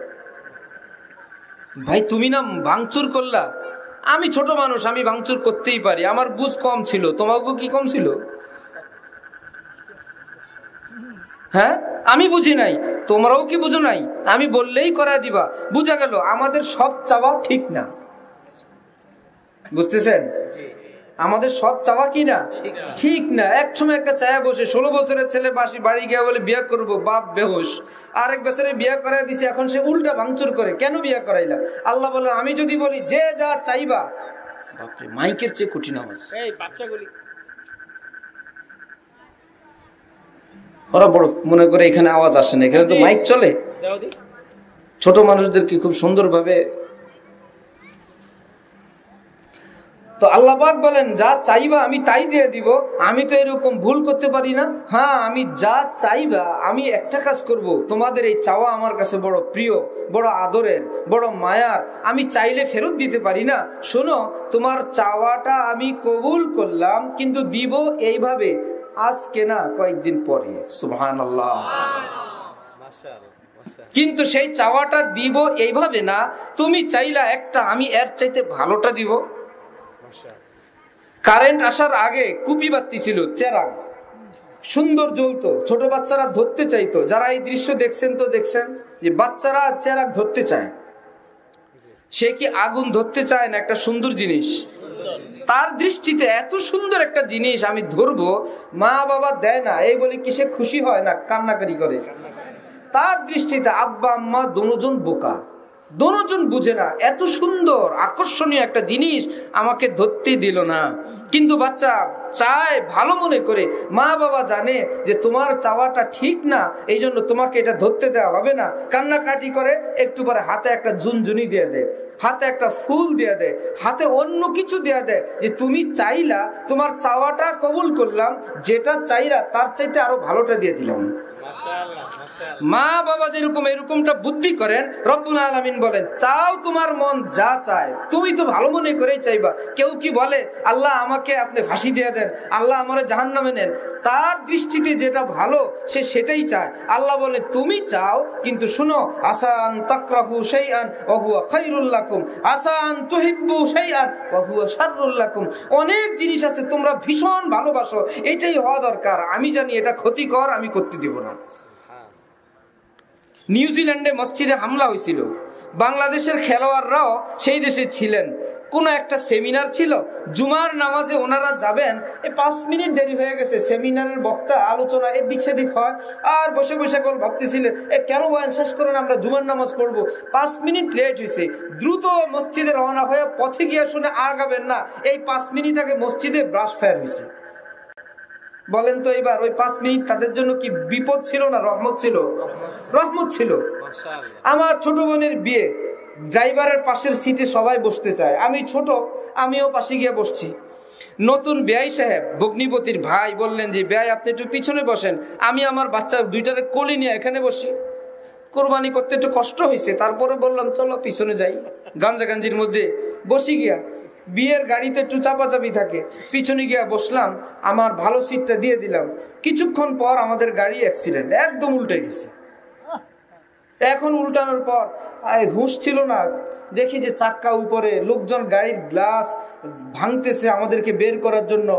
ভাই তুমি না ভাঙচুর করলা। আমি ছোট মানুষ, আমি ভাঙচুর করতেই পারি, আমার বুঝ কম ছিল। তোমাকে কি কম ছিল? হ্যাঁ আমি বুঝি নাই, তোমরাও কি বুঝো নাই? আমি বললেই করা দিবা। বুঝা গেল আমাদের সব চাওয়া ঠিক না। বুঝতেছেন? আমাদের সব চাওয়া কি না ঠিক না। এক সময় একটা চায়া বসে 16 বছরের ছেলে বাড়ি গিয়ে বলে বিয়ে করব, বাপ বেহুশ। আরেক বছরে বিয়ে করাই দিছে, এখন সে উল্টা ভাঙচুর করে, কেন বিয়ে করাইলা? আল্লাহ বলে আমি যদি বলি যে যা চাইবা, বাপরে মাইকের চেয়ে কঠিন আওয়াজ। এই বাচ্চাগুলি ওরা বড় মনে করে এখানে আওয়াজ আসে না, এখানে তো মাইক চলে। ছোট মানুষদেরকে খুব সুন্দর ভাবে। তো আল্লাহ পাক বলেন যা চাইবা আমি তাই দিয়ে দিব। আমি তো এরকম ভুল করতে পারি না। হ্যাঁ আমি যা চাইবা, আমি একটা কাজ করব, তোমাদের এই চাওয়া আমার কাছে বড় প্রিয়, বড় আদরের, বড় মায়ার। আমি চাইলে ফেরত দিতে পারি না। শোনো তোমার চাওয়াটা আমি কবুল করলাম, কিন্তু দিব এইভাবে, আজকে না কয়েকদিন পরে। সুবহানাল্লাহ। কিন্তু সেই চাওয়াটা দিব এইভাবে না, তুমি চাইলা একটা, আমি এর চাইতে ভালোটা দিব। কারেন্ট আসার আগে কুপি বাতি ছিল, চেরাগ সুন্দর জ্বলতো, ছোট বাচ্চারা ধরতে চাইতো। যারা এই দৃশ্য দেখছেন তো দেখছেন যে বাচ্চারা চেরাগ ধরতে চায়। সে কি আগুন ধরতে চায় না একটা সুন্দর জিনিস? তার দৃষ্টিতে এত সুন্দর একটা জিনিস আমি ধরবো, মা বাবা দেয় না এই বলে কি সে খুশি হয় না কান্নাকারি করে? তার দৃষ্টিতে আব্বা আম্মা দুজন বোকা, দুজন বুঝে না, এত সুন্দর আকর্ষণীয় একটা জিনিস আমাকে ধরতে দিল না। কিন্তু বাচ্চা চায় ভালো মনে করে, মা বাবা জানে যে তোমার চাওয়াটা ঠিক না, এই জন্য তোমাকে এটা ধরতে দেওয়া হবে না। কান্নাকাটি করে, একটু পরে হাতে একটা ঝুনঝুনি দিয়ে দেয়, হাতে একটা ফুল দিয়ে দেয়, হাতে অন্য কিছু দিয়ে দেয়, যে তুমি চাইলা, তোমার চাওয়াটা কবুল করলাম, যেটা চাইলা তার চাইতে আরো ভালোটা দিয়ে দিলাম। মা বাবা যেরকম এরকমটা বুদ্ধি করেন, রব্বুল আলামিন বলেন চাও তোমার মন যা চায়, তুমি তো ভালো মনে করেই চাইবা। কেউ কি বলে আল্লাহ আমাকে আপনি ফাঁসি দিয়ে দেন, আল্লাহ আমার জাহান্নামে নেন? তার দৃষ্টিতে যেটা ভালো সে সেটাই চায়। আল্লাহ বলে তুমি চাও, কিন্তু শুনো, আসান তাকরাহু শাইআন ওয়া হুয়া খায়রুল লাকুম, আসান তুহিব্বু শাইআন ওয়া হুয়া শাররুল লাকুম। অনেক জিনিস আছে তোমরা ভীষণ ভালোবাসো, এটাই হওয়া দরকার। আমি জানি এটা ক্ষতিকর, আমি করতে দিব না। নিউজিল্যান্ডে মসজিদে হামলা হয়েছিল, বাংলাদেশের খেলোয়াড়রাও সেই দেশে ছিলেন। কোন একটা সেমিনার ছিল, জুমার নামাজে ওনারা যাবেন, 5 মিনিট দেরি হয়ে গেছে, সেমিনারের বক্তা আলোচনা এদিক সেদিক হয়, আর বসে বসে ভাবতেছিলেন কেন বয়ান শেষ করেন, আমরা জুমার নামাজ পড়বো। 5 মিনিট লেট হয়েছে, দ্রুত মসজিদে রওনা হয়ে পথে গিয়ে শুনে আগাবেন না, এই 5 মিনিট আগে মসজিদে ব্রাশ ফায়ার হয়েছে। বলেন তো এবার ওই 5 মিনিট তাদের জন্য কি বিপদ ছিল না রহমত ছিল? রহমত ছিল। আমার ছোট বোনের বিয়ে, ড্রাইভারের পাশের সিটে সবাই বসতে চায়, আমি ছোট, আমিও পাশে গিয়ে বসছি। নতুন বেয়াই সাহেব ভগ্নিপতির ভাই বললেন যে বেয়াই আপনি একটু পিছনে বসেন, আমি আমার বাচ্চা দুইটারে কোলে নিয়ে এখানে বসি। কোরবানি করতে একটু কষ্ট হয়েছে, তারপরে বললাম চলো পিছনে যাই। গাঞ্জির মধ্যে বসি গিয়া, বিয়ের গাড়িতে একটু চাপাচাপি থাকে, পিছনে গিয়া বসলাম, আমার ভালো সিটটা দিয়ে দিলাম। কিছুক্ষণ পর আমাদের গাড়ি অ্যাক্সিডেন্ট, একদম উল্টে গেছে। এখন উল্টানোর পর হুঁশ ছিল না, দেখি যে চাক্কা উপরে, লোকজন গাড়ির গ্লাস ভাঙতেছে আমাদেরকে বের করার জন্য।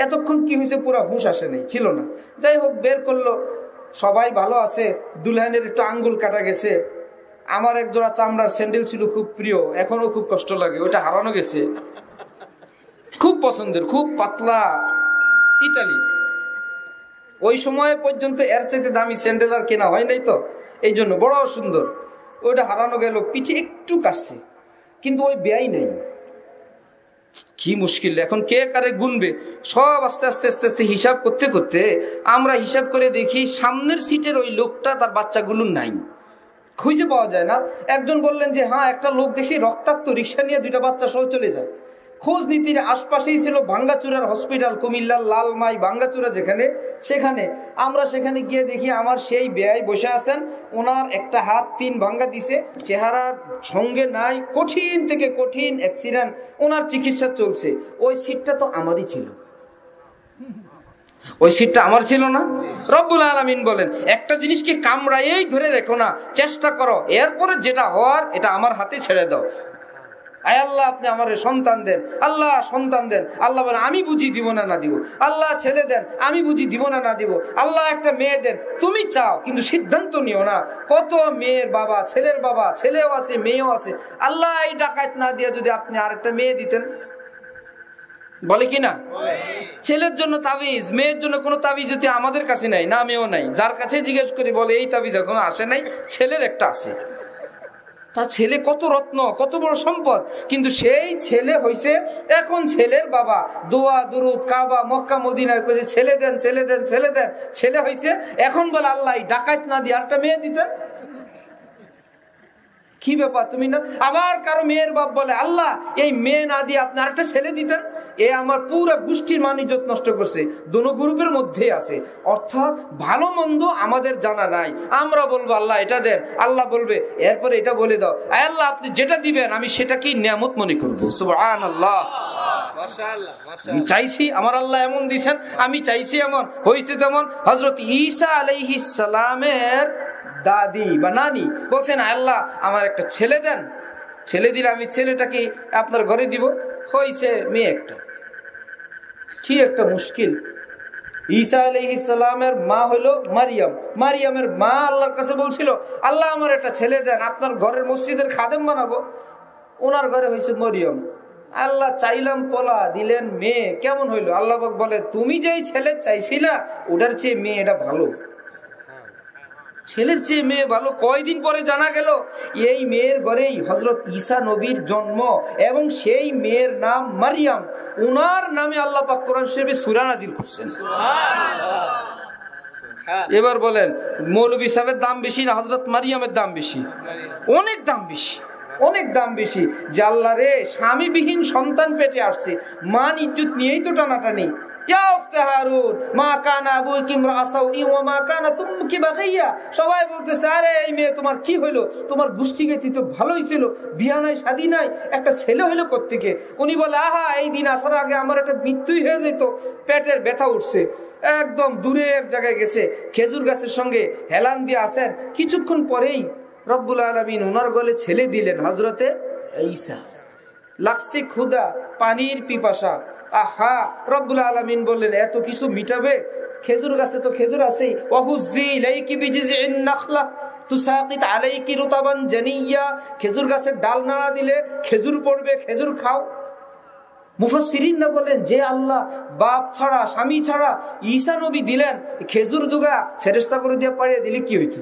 এতক্ষণ কি হয়েছে পুরো হুঁশ আসে নাই, ছিল না। যাই হোক বের করলো, সবাই ভালো আছে। দুলহানের একটু আঙ্গুল কাটা গেছে। আমার এক জোড়া চামড়ার স্যান্ডেল ছিল খুব প্রিয়, এখনো খুব কষ্ট লাগে, ওটা হারানো গেছে। খুব পছন্দের, খুব পাতলা ইতালি। ওই সময় পর্যন্ত এর চাইতে দামি স্যান্ডেল আর কেনা হয় নাই, তো এই জন্য বড় সুন্দর। ওইটা হারানো গেল, পিঠে একটু কাটছে, কিন্তু ওই বেয়াই নাই। কি মুশকিল, এখন কে কারে গুনবে? সব আস্তে আস্তে আস্তে আস্তে হিসাব করতে করতে আমরা হিসাব করে দেখি সামনের সিটের ওই লোকটা, তার বাচ্চাগুলো নাই, খুঁজে পাওয়া যায় না। একজন বললেন যে হ্যাঁ একটা লোক দেখি রক্তাক্ত রিক্সা নিয়ে 2টা বাচ্চা সহ চলে যায়। খোঁজ নীতির আশপাশেই ছিল ভাঙ্গাচুরার হসপিটাল, কুমিল্লার লালমাই ভাঙ্গাচুরা যেখানে, সেখানে আমরা সেখানে গিয়ে দেখি আমার সেই বেয়াই বসে আছেন, ওনার একটা হাত 3 ভাঙ্গা দিছে, চেহারার সঙ্গে নাই, কঠিন থেকে কঠিন অ্যাক্সিডেন্ট, ওনার চিকিৎসা চলছে। ওই সিটটা তো আমারই ছিল, ওই সিটটা আমার ছিল না? রব্বুল আলামিন বলেন একটা জিনিসকে কামড়ায়েই ধরে রেখো না, চেষ্টা করো, এরপরে যেটা হওয়ার এটা আমার হাতে ছেড়ে দাও। আয় আল্লাহ আপনি আমার সন্তান দেন, আল্লাহ সন্তান দেন। আল্লাহ বলেন আমি বুঝি দিব না না দিব। আল্লাহ ছেলে দেন, আমি বুঝি দিব না না দিব। আল্লাহ একটা মেয়ে দেন, তুমি চাও কিন্তু সিদ্ধান্ত নিও না। কত মেয়ের বাবা, ছেলের বাবা, ছেলেও আছে মেয়েও আছে। আল্লাহ এই ডাকাত না দিয়ে যদি আপনি আরেকটা মেয়ে দিতেন, বলে কি না? ছেলের জন্য তাবিজ, মেয়ের জন্য কোনো তাবিজ যদি আমাদের কাছে নাই, না আমিও নাই, যার কাছে জিজ্ঞেস করি বলে এই তাবিজ এখনো আসে নাই, ছেলের একটা আছে। তার ছেলে কত রত্ন, কত বড় সম্পদ, কিন্তু সেই ছেলে হইছে এখন ছেলের বাবা দোয়া দুরুদ কাবা মক্কা মদিনায় কইছে ছেলে দেন ছেলে দেন ছেলে দেন, ছেলে হইছে এখন বলে আল্লাহ ডাকাত না দিয়ে আরেকটা মেয়ে দিতেন। কি ব্যাপার তুমি না? আবার কারো মেয়ের বাপ বলে আল্লাহ এই মেয়ে না দিয়ে আপনি আরেকটা ছেলে দিতেন। এ আমার পুরো গোষ্ঠীর মান ইজ্জত নষ্ট করছে। দোনো গ্রুপের মধ্যে আছে, অর্থাৎ ভালো মন্দ আমাদের জানা নাই। আমরা বলবো আল্লাহ এটা দেন, আল্লাহ বলবে এরপরে এটা বলে দাও, আয় আল্লাহ আপনি যেটা দিবেন আমি সেটাকেই নিয়ামত মনে করবো। সুবহানাল্লাহ, মাশাআল্লাহ, মাশাআল্লাহ। চাইছি আমার আল্লাহ এমন দিয়েছেন, আমি চাইছি এমন হয়েছে তেমন। হযরত ঈসা আলাইহিস সালামের দাদি বা নানি বলছেন আল্লাহ আমার একটা ছেলে দেন, ছেলে দিলে আমি ছেলেটাকে আপনার ঘরে দিব, হয়েছে মেয়ে একটা। কি একটা মুশকিল। ঈসা আলাইহিস সালামের মা হলো মারিয়াম, মারিয়ামের মা আল্লাহর কাছে বলছিল আল্লাহ আমার একটা ছেলে দেন, আপনার ঘরের মসজিদের খাদেম বানাবো। ওনার ঘরে হয়েছে মরিয়ম। আল্লাহ চাইলাম পোলা, দিলেন মেয়ে। কেমন হইলো? আল্লাহ বলে তুমি যেই ছেলে চাইছিলা ওটার চেয়ে মেয়ে এটা ভালো, ছেলের চেয়ে মেয়ে ভালো। কয়দিন পরে জানা গেল এই মেয়ের ঘরেই হযরত ঈসা নবীর জন্ম, এবং সেই মেয়ের নাম মারিয়াম। উনার নামে আল্লাহ পাক কোরআন শরীফে সূরা নাজিল করছেন। এবার বলেন মৌলভী সাহেবের দাম বেশি না হযরত মারিয়ামের দাম বেশি? অনেক দাম বেশি, অনেক দাম বেশি। যে আল্লাহ রে স্বামীবিহীন সন্তান পেটে আসছে, মান ইজ্জত নিয়েই তো টানাটানি। সবাই বলতেছে আরে এই মেয়ে তোমার কি হইলো, তোমার গোষ্ঠী গেতি তো ভালোই ছিল, বিয়া নাই শাদী নাই, একটা ছেলে হইলো কোত্থেকে? উনি বলে আহা এই দিন আসার আগে আমার একটা মৃত্যুই হয়ে যেত, পেটের ব্যথা উঠছে। একদম দূরে এক জায়গায় গেছে, খেজুর গাছের সঙ্গে হেলান দিয়ে আসেন। কিছুক্ষণ পরেই রব্বুল আলামিন ওনার গলে ছেলে দিলেন, হযরতে ঈসা। লাগছে ক্ষুধা, পানির পিপাসা, আহা রব্বুল আলামিন বললেন এত কিছু মিটাবে? খেজুর গাছে তো খেজুর আছেই। ওয়াহুজ্জি ইলাইকি বিজিজিন নাখলা, তুসাকিত আলাইকি রুতাবান জানিয়া, খেজুর গাছের ডাল নাড়া দিলে খেজুর পড়বে, খেজুর খাও। মুফাসসিরিনরা বলেন যে আল্লাহ বাপ ছাড়া স্বামী ছাড়া ঈসা নবী দিলেন, খেজুর দুগা ফেরেশতা করে দিয়ে পাঠিয়ে দিলে কি হইতো?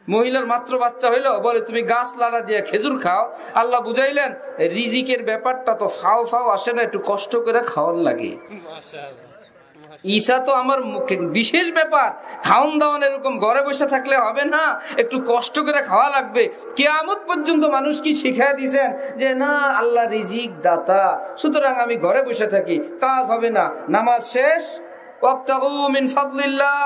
মহিলার মাত্র বাচ্চা হইলো, বলে তুমি গাছ লাড়া দিয়ে খেজুর খাও। আল্লাহ বুঝাইলেন রিজিকের ব্যাপারটা তো ফাও ফাও আসে না, একটু কষ্ট করে খাওয়ার লাগে। ঈসা তো আমার বিশেষ ব্যাপার, খাওন দাওয়ান এরকম ঘরে বসে থাকলে হবে না, একটু কষ্ট করে খাওয়া লাগবে। কিয়ামত পর্যন্ত মানুষ কি শিখাই দিয়েছেন যে না আল্লাহ রিজিক দাতা, সুতরাং আমি ঘরে বসে থাকি, কাজ হবে না, নামাজ শেষ ওয়াবতাগু মিন ফাদলিল্লাহ,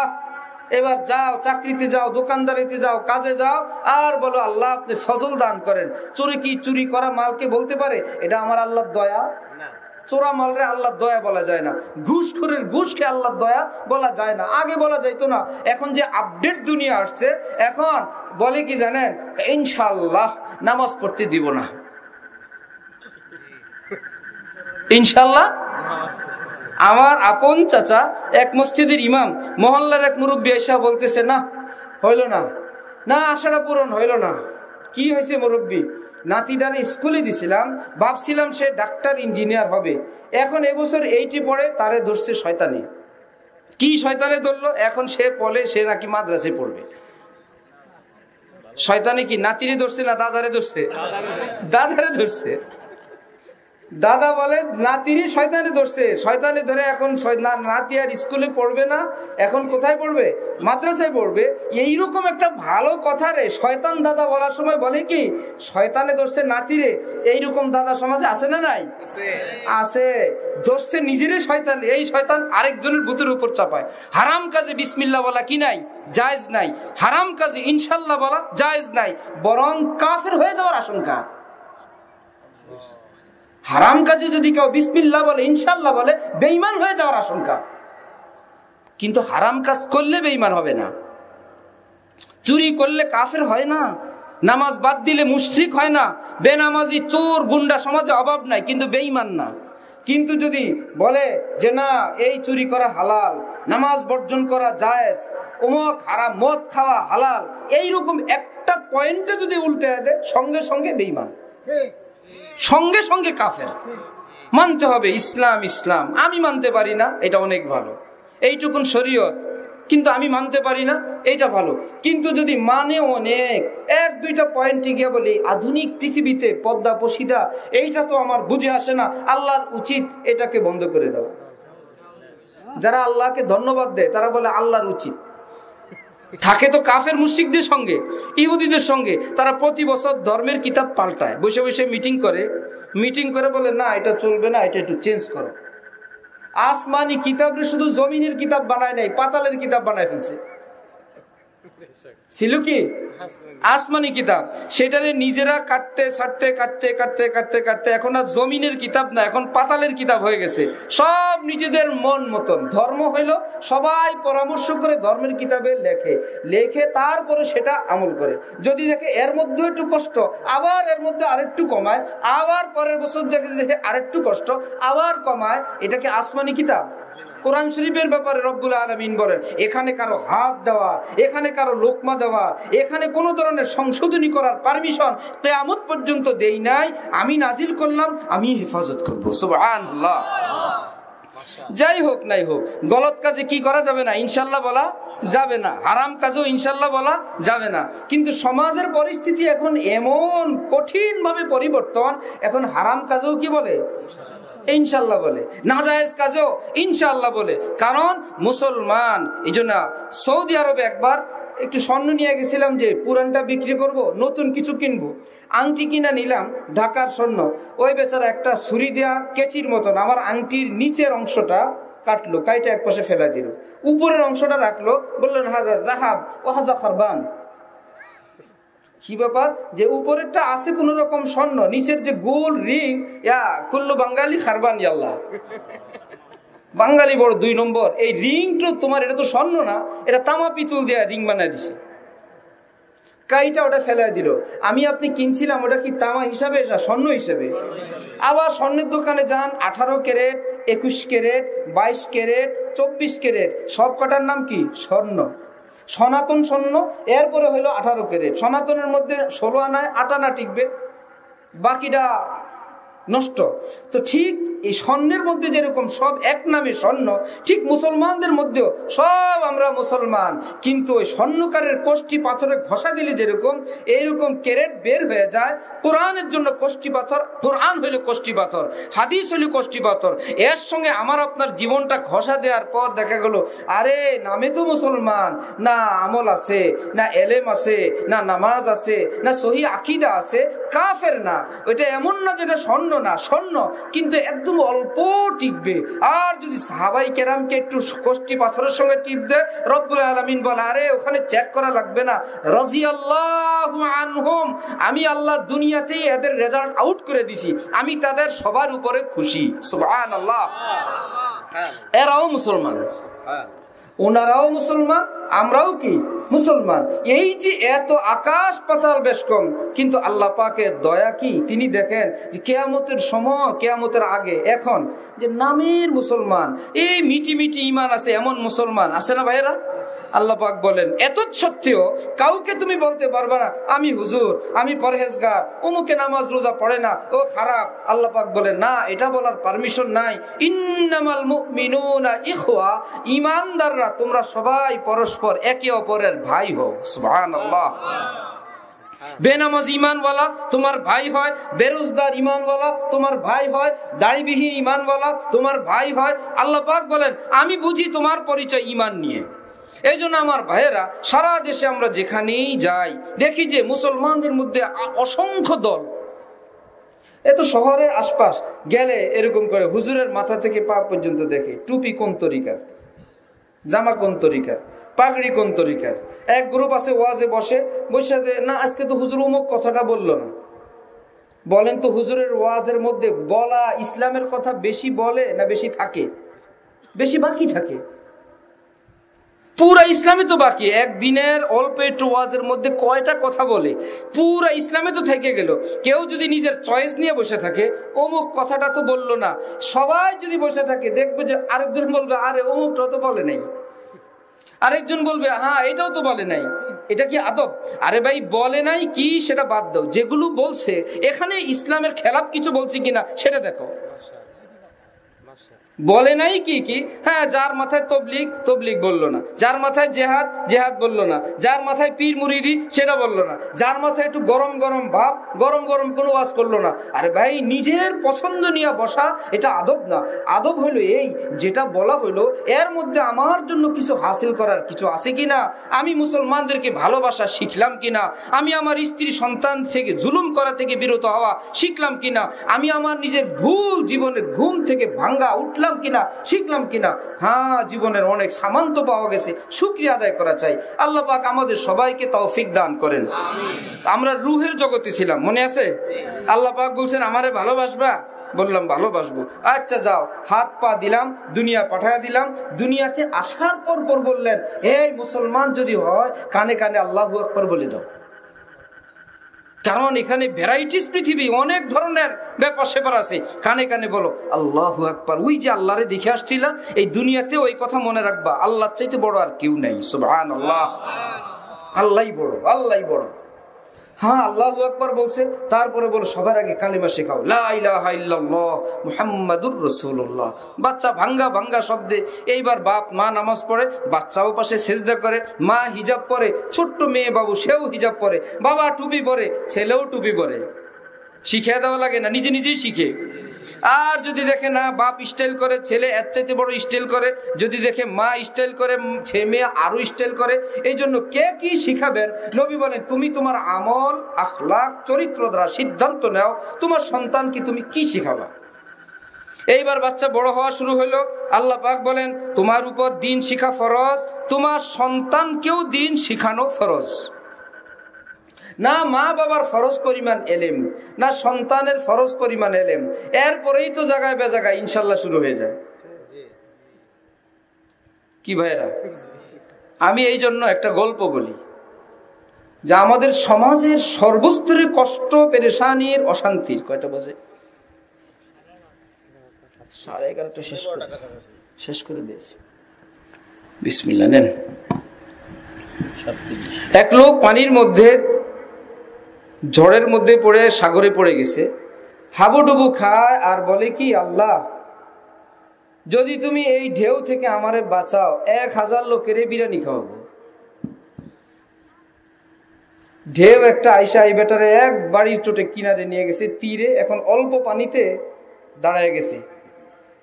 এবার যাও চাকরিতে যাও, দোকানদারিতে যাও, কাজে যাও, আর বলো আল্লাহ আপনি ফজল দান করেন। চোরে কি চুরি করা মালকে বলতে পারে এটা আমার আল্লাহর দয়া? চোরা মালরে আল্লাহর দয়া বলা যায় না, ঘুষখোরের ঘুষকে আল্লাহর দয়া বলা যায় না। আগে বলা যাইতো না, এখন যে আপডেট দুনিয়া আসছে, এখন বলে কি জানেন, ইনশাআল্লাহ নামাজ পড়তে দিব না, ইনশাআল্লাহ। আমার আপন চাচা এক মসজিদের ইমাম, মহল্লার এক মুরব্বী এসে বলতেছে না হইল না, না আশাটা পূরণ হইল না। কি হয়েছে মুরব্বী? নাতিটারে স্কুলে দিছিলাম, ভাবছিলাম সে ডাক্তার ইঞ্জিনিয়ার হবে, এখন এবছর 80 পড়ে, তারে ধরছে শয়তানি। কি শয়তানে ধরলো? এখন সে বলে সে নাকি মাদ্রাসায় পড়বে। শয়তানি কি নাতিরে ধরছে না দাদারে ধরছে? দাদারে ধরছে। দাদা বলে নাতিরই শয়তানে ধরছে, শয়তানে ধরে এখন নাতি আর স্কুলে পড়বে না, এখন কোথায় পড়বে? মাদ্রাসায় পড়বে। এইরকম একটা ভালো কথা রে শয়তান দাদা বলার সময় বলে কি শয়তানে ধরছে নাতিরে, এইরকম দাদা সমাজে আছে না নাই? আছে। ধরছে নিজেরে শয়তান, এই শয়তান আরেকজনের বুতের উপর চাপায়। হারাম কাজে বিসমিল্লাহ বলা কি নাই? জায়েজ নাই। হারাম কাজে ইনশাআল্লাহ বলা জায়েজ নাই, বরং কাফের হয়ে যাওয়ার আশঙ্কা। হারাম কাজে যদি কেউ বিসমিল্লাহ বলে ইনশাআল্লাহ বলে, বেঈমান হয়ে যাওয়ার আশঙ্কা। কিন্তু হারাম কাজ করলে বেঈমান হবে না, চুরি করলে কাফের হয় না, নামাজ বাদ দিলে মুশরিক হয় না, বেনামাজি চোর গুন্ডা সমাজে অভাব নাই, কিন্তু বেঈমান না। কিন্তু যদি বলে যে না এই চুরি করা হালাল, নামাজ বর্জন করা জায়েজ, অমুক হারাম, মদ খাওয়া হালাল, এইরকম একটা পয়েন্টে যদি উল্টে দেয়, সঙ্গে সঙ্গে বেঈমান, সঙ্গে সঙ্গে কাফের। মানতে হবে ইসলাম ইসলাম, আমি মানতে পারি না, এটা অনেক ভালো, এইটুকুন শরীয়ত, কিন্তু আমি মানতে পারি না, এইটা ভালো। কিন্তু যদি মানে অনেক, এক দুইটা পয়েন্টে গিয়ে বলি আধুনিক পৃথিবীতে পর্দা পশিদা এইটা তো আমার বুঝে আসে না, আল্লাহর উচিত এটাকে বন্ধ করে দাও। যারা আল্লাহকে ধন্যবাদ দেয় তারা বলে আল্লাহর উচিত। থাকে তো কাফের মুশরিকদের সঙ্গে, ইহুদিদের সঙ্গে, তারা প্রতি বছর ধর্মের কিতাব পাল্টায়, বসে বসে মিটিং করে বলে না এটা চলবে না, এটা একটু চেঞ্জ করো। আসমানি কিতাবরে শুধু জমিনের কিতাব বানায় নাই, পাতালের কিতাব বানায় ফেলছে। ছিল কি আসমানি কিতাব, সেটারে নিজেরা কাটতে ছাড়তে কাটতে কাটতে কাটতে কাটতে এখন আর জমিনের কিতাব না, এখন পাতালের কিতাব হয়ে গেছে। সব নিজেদের মন মতন। ধর্ম হইল সবাই পরামর্শ করে ধর্মের কিতাবে লেখে তারপরে সেটা আমল করে। যদি দেখে এর মধ্যে একটু কষ্ট, আবার এর মধ্যে আরেকটু কমায়, আবার পরের বছর দেখে আরেকটু কষ্ট, আবার কমায়। এটাকে আসমানি কিতাব। কোরআন শরীফের ব্যাপারে রব্বুল আলামিন বলেন এখানে কারো হাত দেওয়ার, এখানে কারো লোকমা দেওয়ার, এখানে কোনো ধরনের সংশোধনী করার পারমিশন কিয়ামত পর্যন্ত দেই নাই, আমি নাজিল করলাম, আমি হেফাজত করবো। সুবহানাল্লাহ। যাই হোক নাই হোক, গলত কাজে কি করা যাবে না? ইনশাআল্লাহ বলা যাবে না, হারাম কাজেও ইনশাআল্লাহ বলা যাবে না। কিন্তু সমাজের পরিস্থিতি এখন এমন কঠিন ভাবে পরিবর্তন, এখন হারাম কাজেও কি বলে? ইনশাআল্লাহ বলে। নাজায়েজ কাজেও ইনশাআল্লাহ বলে। কারণ মুসলমান। এই জন্য সৌদি আরবে একবার একটু স্বর্ণ নিয়ে গেছিলাম যে পুরানটা বিক্রি করব, নতুন কিছু কিনবো। আংটি কিনা নিলাম, ঢাকার স্বর্ণ। ওই বেচারা একটা ছুরি দেয়া কেচির মতন আমার আংটির নিচের অংশটা কাটলো, কাইটা এক পাশে ফেলা দিল, উপরের অংশটা রাখলো, বললেন হাজার যাহাব ও হাজা খারবান। কি ব্যাপার? যে উপরেরটা আছে কোন রকম স্বর্ণ, নিচের যে গোল রিং, কুল্লু বাঙালি খারবান ইয়াল্লাহ। বাঙালি বড় 2 নম্বর। এই রিং তো তোমার, এটা তো স্বর্ণ না, এটা তামা পিতল দেয়া রিং বানায় দিছে। কাইটা ওটা ফেলাই দিল। আমি আপনি কিনছিলাম ওটা কি তামা হিসাবে না স্বর্ণ হিসাবে? আবার স্বর্ণের দোকানে যান, 18 ক্যারেট, 21 ক্যারেট, 22 ক্যারেট, 24 ক্যারেট, সব কটার নাম কি? স্বর্ণ। সনাতন স্বর্ণ, এরপরে হইলো 18 ক্যারেট। সনাতনের মধ্যে 16 আনায় 8 আনা টিকবে, বাকিটা নষ্ট। তো ঠিক এই স্বর্ণের মধ্যে যেরকম সব এক নামে স্বর্ণ, ঠিক মুসলমানদের মধ্যেও সব আমরা মুসলমান, কিন্তু ওই স্বর্ণকারের কোষ্ঠী পাথরে ঘষা দিলে যেরকম এইরকম ক্যারেট বের হয়ে যায়, কোরআনের জন্য কোষ্ঠী পাথর, কোরআন হইল কোষ্ঠী পাথর, হাদিস হইল কোষ্ঠী পাথর। এর সঙ্গে আমার আপনার জীবনটা ঘষা দেওয়ার পর দেখা গেল আরে নামে তো মুসলমান, না আমল আছে, না এলেম আছে, না নামাজ আছে, না সহি আকীদা আছে, কাফের না। ওইটা এমন না যেটা স্বর্ণ না, স্বর্ণ কিন্তু একদম অল্প টিকবে। আর যদি সাহাবাই কেরামকে একটু কোষ্ঠী পাথরের সঙ্গে টিপ দেয়, রব্বুল আলামিন বলে আরে ওখানে চেক করা লাগবে না, রাদিয়াল্লাহু আনহুম, আমি আল্লাহ দুনিয়াতেই এদের রেজাল্ট আউট করে দিছি, আমি তাদের সবার উপরে খুশি। সুবহানাল্লাহ। এরাও মুসলমান, ওনারাও মুসলমান, আমরাও কি মুসলমান। এই যে এত আকাশ পাতাল বেশ কম, কিন্তু আল্লাহ পাকের দয়া কি, তিনি দেখেন যে কিয়ামতের সময়, কিয়ামতের আগে এখন যে নামের মুসলমান, এই মিটি মিটি ইমান আছে এমন মুসলমান আছে না ভাইরা? আল্লাহ পাক বলেন এত সত্ত্বেও কাউকে তুমি বলতে পারবে না আমি হুজুর, আমি পরহেজগার, অমুকে নামাজ রোজা পড়ে না, ও খারাপ। আল্লাহ পাক বলেন না, এটা বলার পারমিশন নাই। ইন্নামাল মুমিনুনা ইখওয়া, ঈমানদাররা তোমরা সবাই পরস্পর একে অপরের ভাই হও। সুবহানাল্লাহ। বেনামাজ ঈমানওয়ালা তোমার ভাই হয়, বেরোজগার ঈমানওয়ালা তোমার ভাই হয়, দাড়িবিহীন ঈমানওয়ালা তোমার ভাই হয়। আল্লাহ পাক বলেন আমি বুঝি তোমার পরিচয় ঈমান নিয়ে। এই জন্য আমার ভাইয়েরা, সারা দেশে আমরা যেখানেই যাই দেখি যে মুসলমানদের মধ্যে অসংখ্য দল। এত শহরের আশপাশ গেলে এরকম করে হুজুরের মাথা থেকে পা পর্যন্ত দেখে টুপি কোন তরিকার, জামা কোন তরিকার, পাগড়ি কোন তরিকার। এক গ্রুপ আছে ওয়াজে বসে বসে না আজকে তো হুজুর অমুক কথাটা বললো না। বলেন তো হুজুরের ওয়াজের মধ্যে বলা ইসলামের কথা বেশি বলে না বেশি থাকে? বেশি বাকি থাকে। পুরা ইসলামে তো বাকি, একদিনের অল্প একটু ওয়াজের মধ্যে কয়টা কথা বলে, পুরা ইসলামে তো থেকে গেল। কেউ যদি নিজের চয়েস নিয়ে বসে থাকে, অমুক কথাটা তো বললো না, সবাই যদি বসে থাকে দেখবে যে আরেকজন বলবে আরে অমুকটা তো বলে নাই, আরেকজন বলবে হ্যাঁ এটাও তো বলে নাই। এটা কি আদব? আরে ভাই বলে নাই কি সেটা বাদ দাও, যেগুলো বলছে এখানে ইসলামের খেলাফ কিছু বলছে কিনা সেটা দেখো। বলে নাই কি কি, হ্যাঁ যার মাথায় তবলিগ, তবলিগ বললো না, যার মাথায় জেহাদ, জেহাদ বললো না, যার মাথায় পীর মুরিদি সেটা বললো না, যার মাথায় একটু গরম গরম ভাব, গরম গরম কোনো ওয়াজ করলো না। আরে ভাই নিজের পছন্দ নিয়ে বসা এটা আদব না। আদব হইলো এই যেটা বলা হইলো এর মধ্যে আমার জন্য কিছু হাসিল করার কিছু আছে কিনা, আমি মুসলমানদেরকে ভালোবাসা শিখলাম কিনা, আমি আমার স্ত্রী সন্তান থেকে জুলুম করা থেকে বিরত হওয়া শিখলাম কিনা, আমি আমার নিজের ভুল জীবনে ঘুম থেকে ভাঙ্গা উঠলাম কিনা, শিখলাম কিনা। হ্যাঁ জীবনের অনেক সামান্ত পাওয়া গেছে, শুকরিয়া আদায় করা চাই। আল্লাহ পাক আমাদের সবাইকে তৌফিক দান করেন। আমরা রুহের জগতে ছিলাম, মনে আছে? আল্লাহ পাক বলছেন আমারে ভালোবাসবা, বললাম ভালোবাসবো। আচ্ছা যাও, হাত পা দিলাম, দুনিয়া পাঠায় দিলাম। দুনিয়াতে আসার পর পর বললেন এই মুসলমান যদি হয় কানে কানে আল্লাহু আকবার বলে দাও, কারণ এখানে ভ্যারাইটিস পৃথিবী, অনেক ধরনের ব্যাপার সেপার আছে। কানে কানে বলো আল্লাহু আকবার। ওই যে আল্লাহরে দেখে আসছিলা, এই দুনিয়াতে ওই কথা মনে রাখবা, আল্লাহর চাইতে বড় আর কেউ নাই। সুবহানাল্লাহ। আল্লাহই বড়, আল্লাহই বড়। হ্যাঁ আল্লাহু আকবার বলছে, তারপরে বলো সবার আগে কালিমা শেখাও, লা ইলাহা ইল্লাল্লাহ মুহাম্মাদুর রাসূলুল্লাহ। বাচ্চা ভাঙ্গা ভাঙ্গা শব্দে এইবার বাপ মা নামাজ পড়ে, বাচ্চাও পাশে সেজদা করে, মা হিজাব পরে, ছোট্ট মেয়ে বাবু সেও হিজাব পরে, বাবা টুপি পরে, ছেলেও টুপি পরে। শিখিয়ে দেওয়া লাগে না, নিজে নিজেই শিখে। আর যদি দেখে না বাপ স্টাইল করে, ছেলে এর চাইতে বড় স্টাইল করে, যদি দেখে মা স্টাইল করে, ছেলে মেয়ে আরো স্টাইল করে। এই জন্য কে কি শিখাবেন, নবী বলেন তুমি তোমার আমল আখলাক চরিত্র দ্বারা সিদ্ধান্ত নাও তোমার সন্তানকে তুমি কি শিখাবা। এইবার বাচ্চা বড় হওয়া শুরু হলো, আল্লাহ পাক বলেন তোমার উপর দিন শিখা ফরজ, তোমার সন্তানকেও দিন শিখানো ফরজ। না মা বাবার ফরজ পরিমাণ এলেম, না সন্তানের ফরজ পরিমাণ এলেম, এরপরেই তো জায়গায় বেজাগায় ইনশাল্লাহ শুরু হয়ে যায়। কি ভাইরা, আমি এই জন্য একটা গল্প বলি যে আমাদের সমাজের সর্বস্তরে কষ্ট, পেরেশানির, অশান্তির, কয়টা বাজে 11:30 শেষ করে দিয়েছি। বিসমিল্লাহ নেন। এক লোক পানির মধ্যে ঝড়ের মধ্যে পড়ে সাগরে পড়ে গেছে, হাবুডুবু খায় আর বলে কি, আল্লাহ যদি তুমি এই ঢেউ থেকে আমারে বাঁচাও 1000 লোকের বিরিয়ানি খাওয়াবো। ঢেউ একটা আইসা এই বেটারে এক বাড়ির চোটে কিনারে নিয়ে গেছে তীরে, এখন অল্প পানিতে দাঁড়ায় গেছে।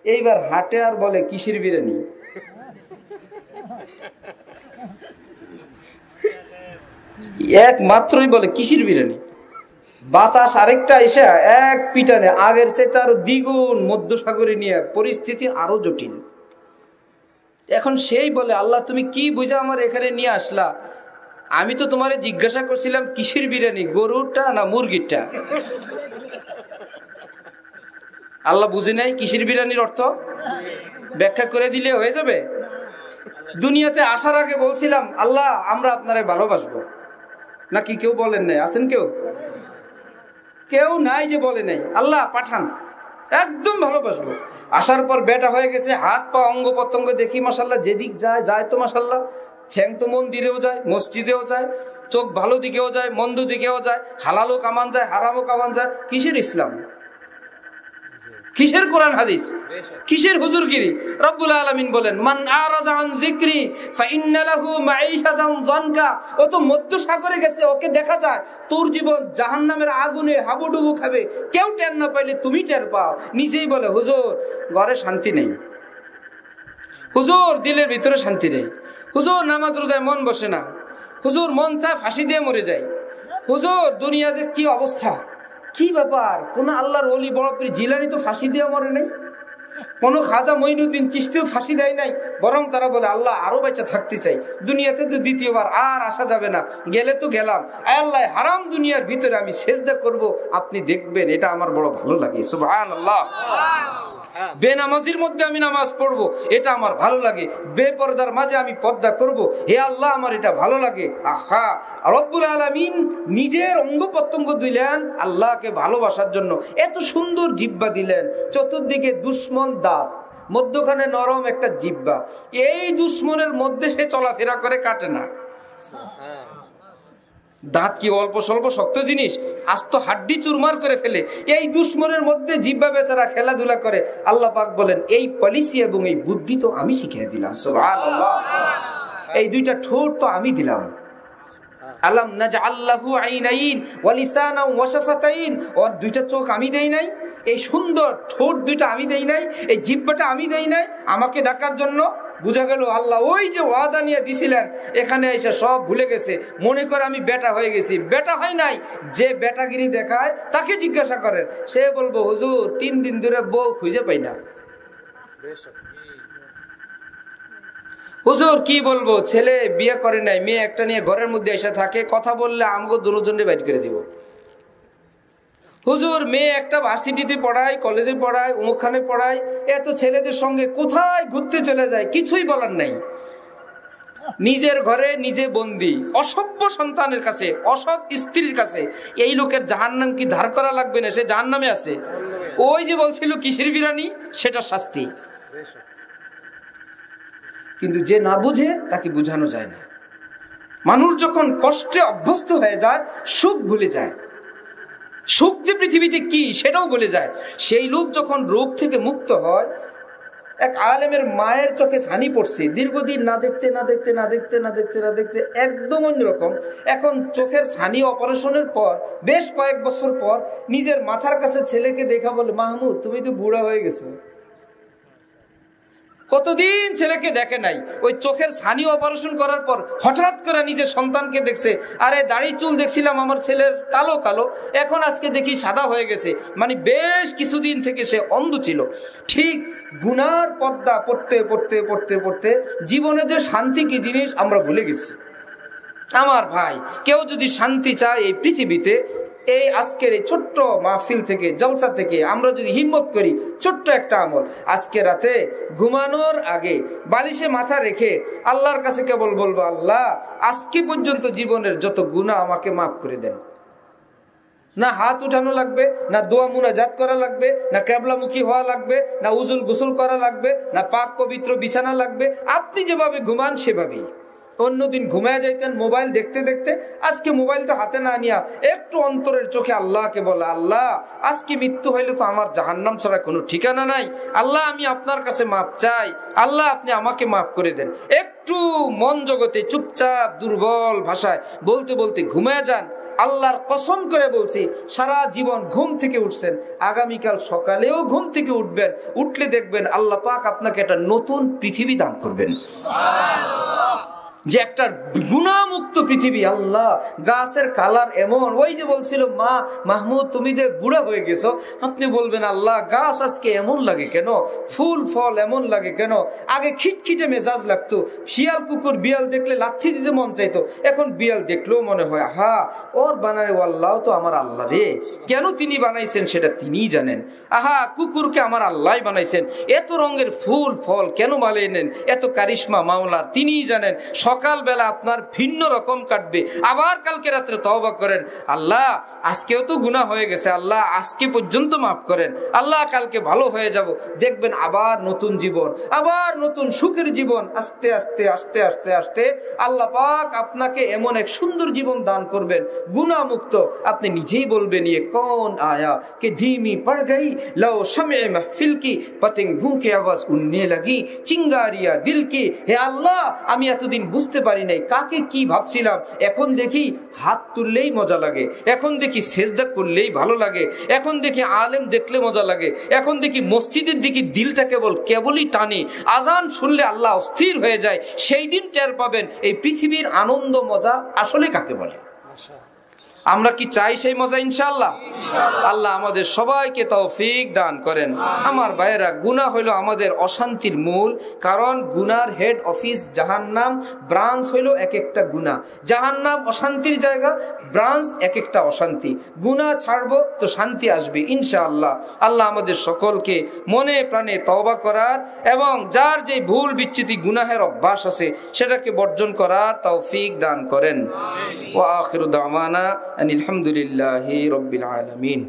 এইবার হাটে আর বলে কিসের বিরিয়ানি? একমাত্রই বলে কিসের বিরিয়ানি। বাতাস আরেকটা আইসা এক পিটানে আগের চাইতে আরো দ্বিগুণ মধ্যসাগরে নিয়ে পরিস্থিতি আরো জটিল। এখন সেই বলে, আল্লাহ তুমি কি বুঝা আমার এখানে নিয়ে আসলা? আমি তো তোমারে জিজ্ঞাসা করছিলাম কিসের বিরিয়ানি, গরুরটা না মুরগিরটা? আল্লাহ বুঝে নাই কিসের বিরিয়ানির অর্থ? ব্যাখ্যা করে দিলে হয়ে যাবে। দুনিয়াতে আসার আগে বলছিলাম আল্লাহ আমরা আপনারে ভালোবাসবো, নাকি কেউ বলেন নাই? আছেন কেউ? কেউ নাই যে বলে নাই আল্লাহ পাঠান, একদম ভালোবাসবো। আসার পর বেটা হয়ে গেছে, হাত পা অঙ্গ প্রত্যঙ্গ দেখি মাশাল্লাহ, যেদিক যায় যায় তো মাশাল্লাহ, ঠ্যাং তো মন্দিরেও যায়, মসজিদেও যায়, চোখ ভালো দিকেও যায়, মন্দ দিকেও যায়, হালালও কামান যায়, হারামও কামান যায়। কিসের ইসলাম? কিসের কোরআন হাদিস? কিসের হুজুরগিরি? রব্বুল আলামিন বলেন মান আরাযা আন যিকরি ফাইন্না লাহু মাঈশাতান যানকা। ও তো মধ্য সাগরে গেছে, ওকে দেখা যায় তোর জীবন জাহান্নামের আগুনে হাবুডুবু খাবে, কেউ টের না পাইলে তুমি টের পাও। নিজেই বলে হুজুর ঘরে শান্তি নেই, হুজুর দিলের ভিতরে শান্তি নেই, হুজুর নামাজ রোজায় মন বসে না, হুজুর মন চায় ফাঁসি দিয়ে মরে যায়, হুজুর দুনিয়া যে কি অবস্থা, কি ব্যাপার? কোন আল্লাহর ওলি বড় পীর জিলানী তো ফাঁসি দিয়ে মরে নাই, কোন খাজা মঈনুদ্দিন চিশতিও ফাঁসি দেয় নাই, বরং তারা বলে আল্লাহ আরো বেঁচে থাকতে চাই, দুনিয়াতে তো দ্বিতীয়বার আর আসা যাবে না, গেলে তো গেলাম, আল্লাহ হারাম দুনিয়ার ভিতরে আমি সেজদা করব, আপনি দেখবেন এটা আমার বড় ভালো লাগে। সুবহানাল্লাহ। বেনামাজির মধ্যে আমি নামাজ পড়বো, এটা আমার ভালো লাগে, বেপরদার মাঝে আমি পর্দা করব, হে আল্লাহ আমার এটা ভালো লাগে। আহা, রব্বুল আলামিন নিজের অঙ্গ প্রত্যঙ্গ দিলেন আল্লাহকে ভালোবাসার জন্য, এত সুন্দর জিহ্বা দিলেন, চতুর্দিকে দুশ্মন দাঁত, মধ্যখানে নরম একটা জিহ্বা, এই দুশ্মনের মধ্যে সে চলাফেরা করে, কাটে না। দাঁত কি অল্প স্বল্প শক্ত জিনিস? আস্ত হাড্ডি চুরমার করে ফেলে। এই দুশ্মনের মধ্যে জিহ্বা বেচারা খেলাধুলা করে। আল্লাহ পাক বলেন এই পলিসি এবং এই বুদ্ধি তো আমি শিখিয়ে দিলাম। সুবহানাল্লাহ। এই দুইটা ঠোঁট তো আমি দিলাম। আলাম নাজআল লাহু আইনাইন ওয়া লিসানান ওয়া শাফাতাইন, ওর দুইটা চোখ আমি দেই নাই? এই সুন্দর ঠোঁট দুইটা আমি দেই নাই? এই জিহ্বাটা আমি দেই নাই আমাকে ডাকার জন্য? বুঝা গেল আল্লাহ ওই যে ওয়াদা নিয়ে দিছিলেন এখানে এসে সব ভুলে গেছে, মনে করে আমি বেটা হয়ে গেছি। বেটা হয় নাই, যে বেটাগিরি দেখায় তাকে জিজ্ঞাসা করেন, সে বলবো হুজুর 3 দিন ধরে বউ খুঁজে পাই না। হুজুর কি বলবো, ছেলে বিয়ে করে নাই, মেয়ে একটা নিয়ে ঘরের মধ্যে এসে থাকে, কথা বললে আমগো দুজনে বাইর করে দিব। হুজুর মেয়ে একটা ভার্সিটিতে পড়ায়, কলেজে পড়ায়, অমুকখানে পড়ায়, এত ছেলেদের সঙ্গে কোথায় ঘুরতে চলে যায়, কিছুই বলার নাই। নিজের ঘরে নিজে বন্দী, অসভ্য সন্তানের কাছে, অসৎ স্ত্রীর কাছে। এই লোকের জাহান্নাম কি ধার করা লাগবে না? সে জাহান্নামে আছে। ওই যে বলছিল কিসের বিরানি, সেটা শাস্তি। কিন্তু যে না বুঝে তাকে বুঝানো যায় না। মানুষ যখন কষ্টে অভ্যস্ত হয়ে যায় সুখ ভুলে যায়, সুখ যে পৃথিবীতে কি সেটাও বলে যায়। সেই লোক যখন রোগ থেকে মুক্ত হয়, এক আলেমের মায়ের চোখে ছানি পড়ছে, দীর্ঘদিন না দেখতে না দেখতে না দেখতে না দেখতে না দেখতে একদম অন্যরকম। এখন চোখের ছানি অপারেশনের পর বেশ কয়েক বছর পর নিজের মাথার কাছে ছেলেকে দেখা বলে, মাহমুদ তুমি তো বুড়া হয়ে গেছো। কতদিন ছেলেকে দেখে নাই, ওই চোখের ছানি অপারেশন করার পর হঠাৎ করে নিজের সন্তানকে দেখছে। আরে দাড়ি চুল দেখছিলাম আমার ছেলের কালো কালো, এখন আজকে দেখি সাদা হয়ে গেছে। মানে বেশ কিছুদিন থেকে সে অন্ধ ছিল। ঠিক গুনার পর্দা পড়তে পড়তে পড়তে পড়তে জীবনে যে শান্তি কি জিনিস আমরা ভুলে গেছি। আমার ভাই, কেউ যদি শান্তি চায় এই পৃথিবীতে, এই আজকের এই ছোট্ট মাহফিল থেকে, জলসা থেকে আমরা যদি হিম্মত করি, ছোট্ট একটা আমল, আজকে রাতে ঘুমানোর আগে বালিশে মাথা রেখে আল্লাহর কাছে কেবল বলবো, আল্লাহ আজকে পর্যন্ত জীবনের যত গুনাহ আমাকে মাফ করে দেন। না হাত উঠানো লাগবে, না দোয়া মুনাজাত করা লাগবে, না কেবলামুখী হওয়া লাগবে, না উজুল গোসল করা লাগবে, না পাক পবিত্র বিছানা লাগবে। আপনি যেভাবে ঘুমান সেভাবেই। অন্যদিন ঘুমায় যাইতেন মোবাইল দেখতে দেখতে, আজকে মোবাইলটা হাতে না নিয়া একটু অন্তরের চোখে আল্লাহকে বলে, আল্লাহ আজকে মৃত্যু হইলে তো আমার জাহান্নাম ছাড়া কোনো ঠিকানা নাই, আল্লাহ আমি আপনার কাছে মাপ চাই, আল্লাহ আপনি আমাকে মাফ করে দেন। একটু মন জগতে চুপচাপ দুর্বল ভাষায় বলতে বলতে ঘুমায় যান। আল্লাহর কসম করে বলছি, সারা জীবন ঘুম থেকে উঠছেন, আগামীকাল সকালেও ঘুম থেকে উঠবেন, উঠলে দেখবেন আল্লাহ পাক আপনাকে একটা নতুন পৃথিবী দান করবেন, যে একটা গুনাহমুক্ত পৃথিবী। আল্লাহ গাছের কালার এমন, ওই যে বলছিল মা মাহমুদ তুমি যে বুড়া হয়ে গেছো, আপনি বলবেন আল্লাহ গাছ আজকে এমন লাগে কেন, ফুল ফল এমন লাগে কেন। আগে খিটখিটে মেজাজ লাগতো, শিয়াল কুকুর বিড়াল দেখলে লাথি দিতে মন চাইতো, এখন বিড়াল দেখলেও মনে হয় আহা ওর বানারে আল্লাহ তো আমার আল্লাহ রে, কেন তিনি বানাইছেন সেটা তিনিই জানেন। আহা কুকুরকে আমার আল্লাহ বানাইছেন, এত রঙের ফুল ফল কেন বানাইলেন, এত কারিশমা মাওলার তিনিই জানেন। সকালবেলা আপনার ভিন্ন রকম কাটবে, আবার কালকে রাত্রে তওবা করেন, আল্লাহ আজকেও তো গুনাহ হয়ে গেছে, আল্লাহ আজকে পর্যন্ত মাফ করেন, আল্লাহ কালকে ভালো হয়ে যাব। দেখবেন আবার নতুন জীবন, আবার নতুন সুখের জীবন। আস্তে আস্তে আস্তে আস্তে আস্তে আল্লাহ পাক আপনাকে এমন এক সুন্দর জীবন দান করবেন, গুনাহ মুক্ত। আপনি নিজেই বলবেন ये कौन आया कि धीमी पड़ गई लो शम्ए महफिल की पतंगों की आवाज उड़ने लगी चिंगारियां दिल की। হে আল্লাহ আমি এতদিন বুঝতে পারি নাই কাকে কি ভাবছিলাম, এখন দেখি হাত তুললেই মজা লাগে, এখন দেখি সেজদা করলেই ভালো লাগে, এখন দেখি আলেম দেখলে মজা লাগে, এখন দেখি মসজিদের দিকে দিলটা কেবলই টানে, আজান শুনলে আল্লাহ অস্থির হয়ে যায়। সেই দিন টের পাবেন এই পৃথিবীর আনন্দ মজা আসলে কাকে বলে। আমরা কি চাই সেই মজা? ইনশাআল্লাহ। আল্লাহ আমাদের সবাইকে তৌফিক দান করেন। আমার ভাইয়েরা, গুনাহ হইলো আমাদের অশান্তির মূল, কারণ গুনার হেড অফিস জাহান্নাম, ব্রাঞ্চ হইলো এক একটা গুনাহ। জাহান্নাম অশান্তির জায়গা, ব্রাঞ্চ এক একটা অশান্তি। গুনাহ ছাড়বো তো শান্তি আসবে ইনশাআল্লাহ। আল্লাহ আমাদের সকলকে মনে প্রাণে তওবা করার এবং যার যে ভুল বিচ্যুতি গুনাহের অভ্যাস আছে সেটাকে বর্জন করার তৌফিক দান করেন। ওয়া আখিরু দাওয়ানা আনিল হামদুলিল্লাহি রাব্বিল আলামিন।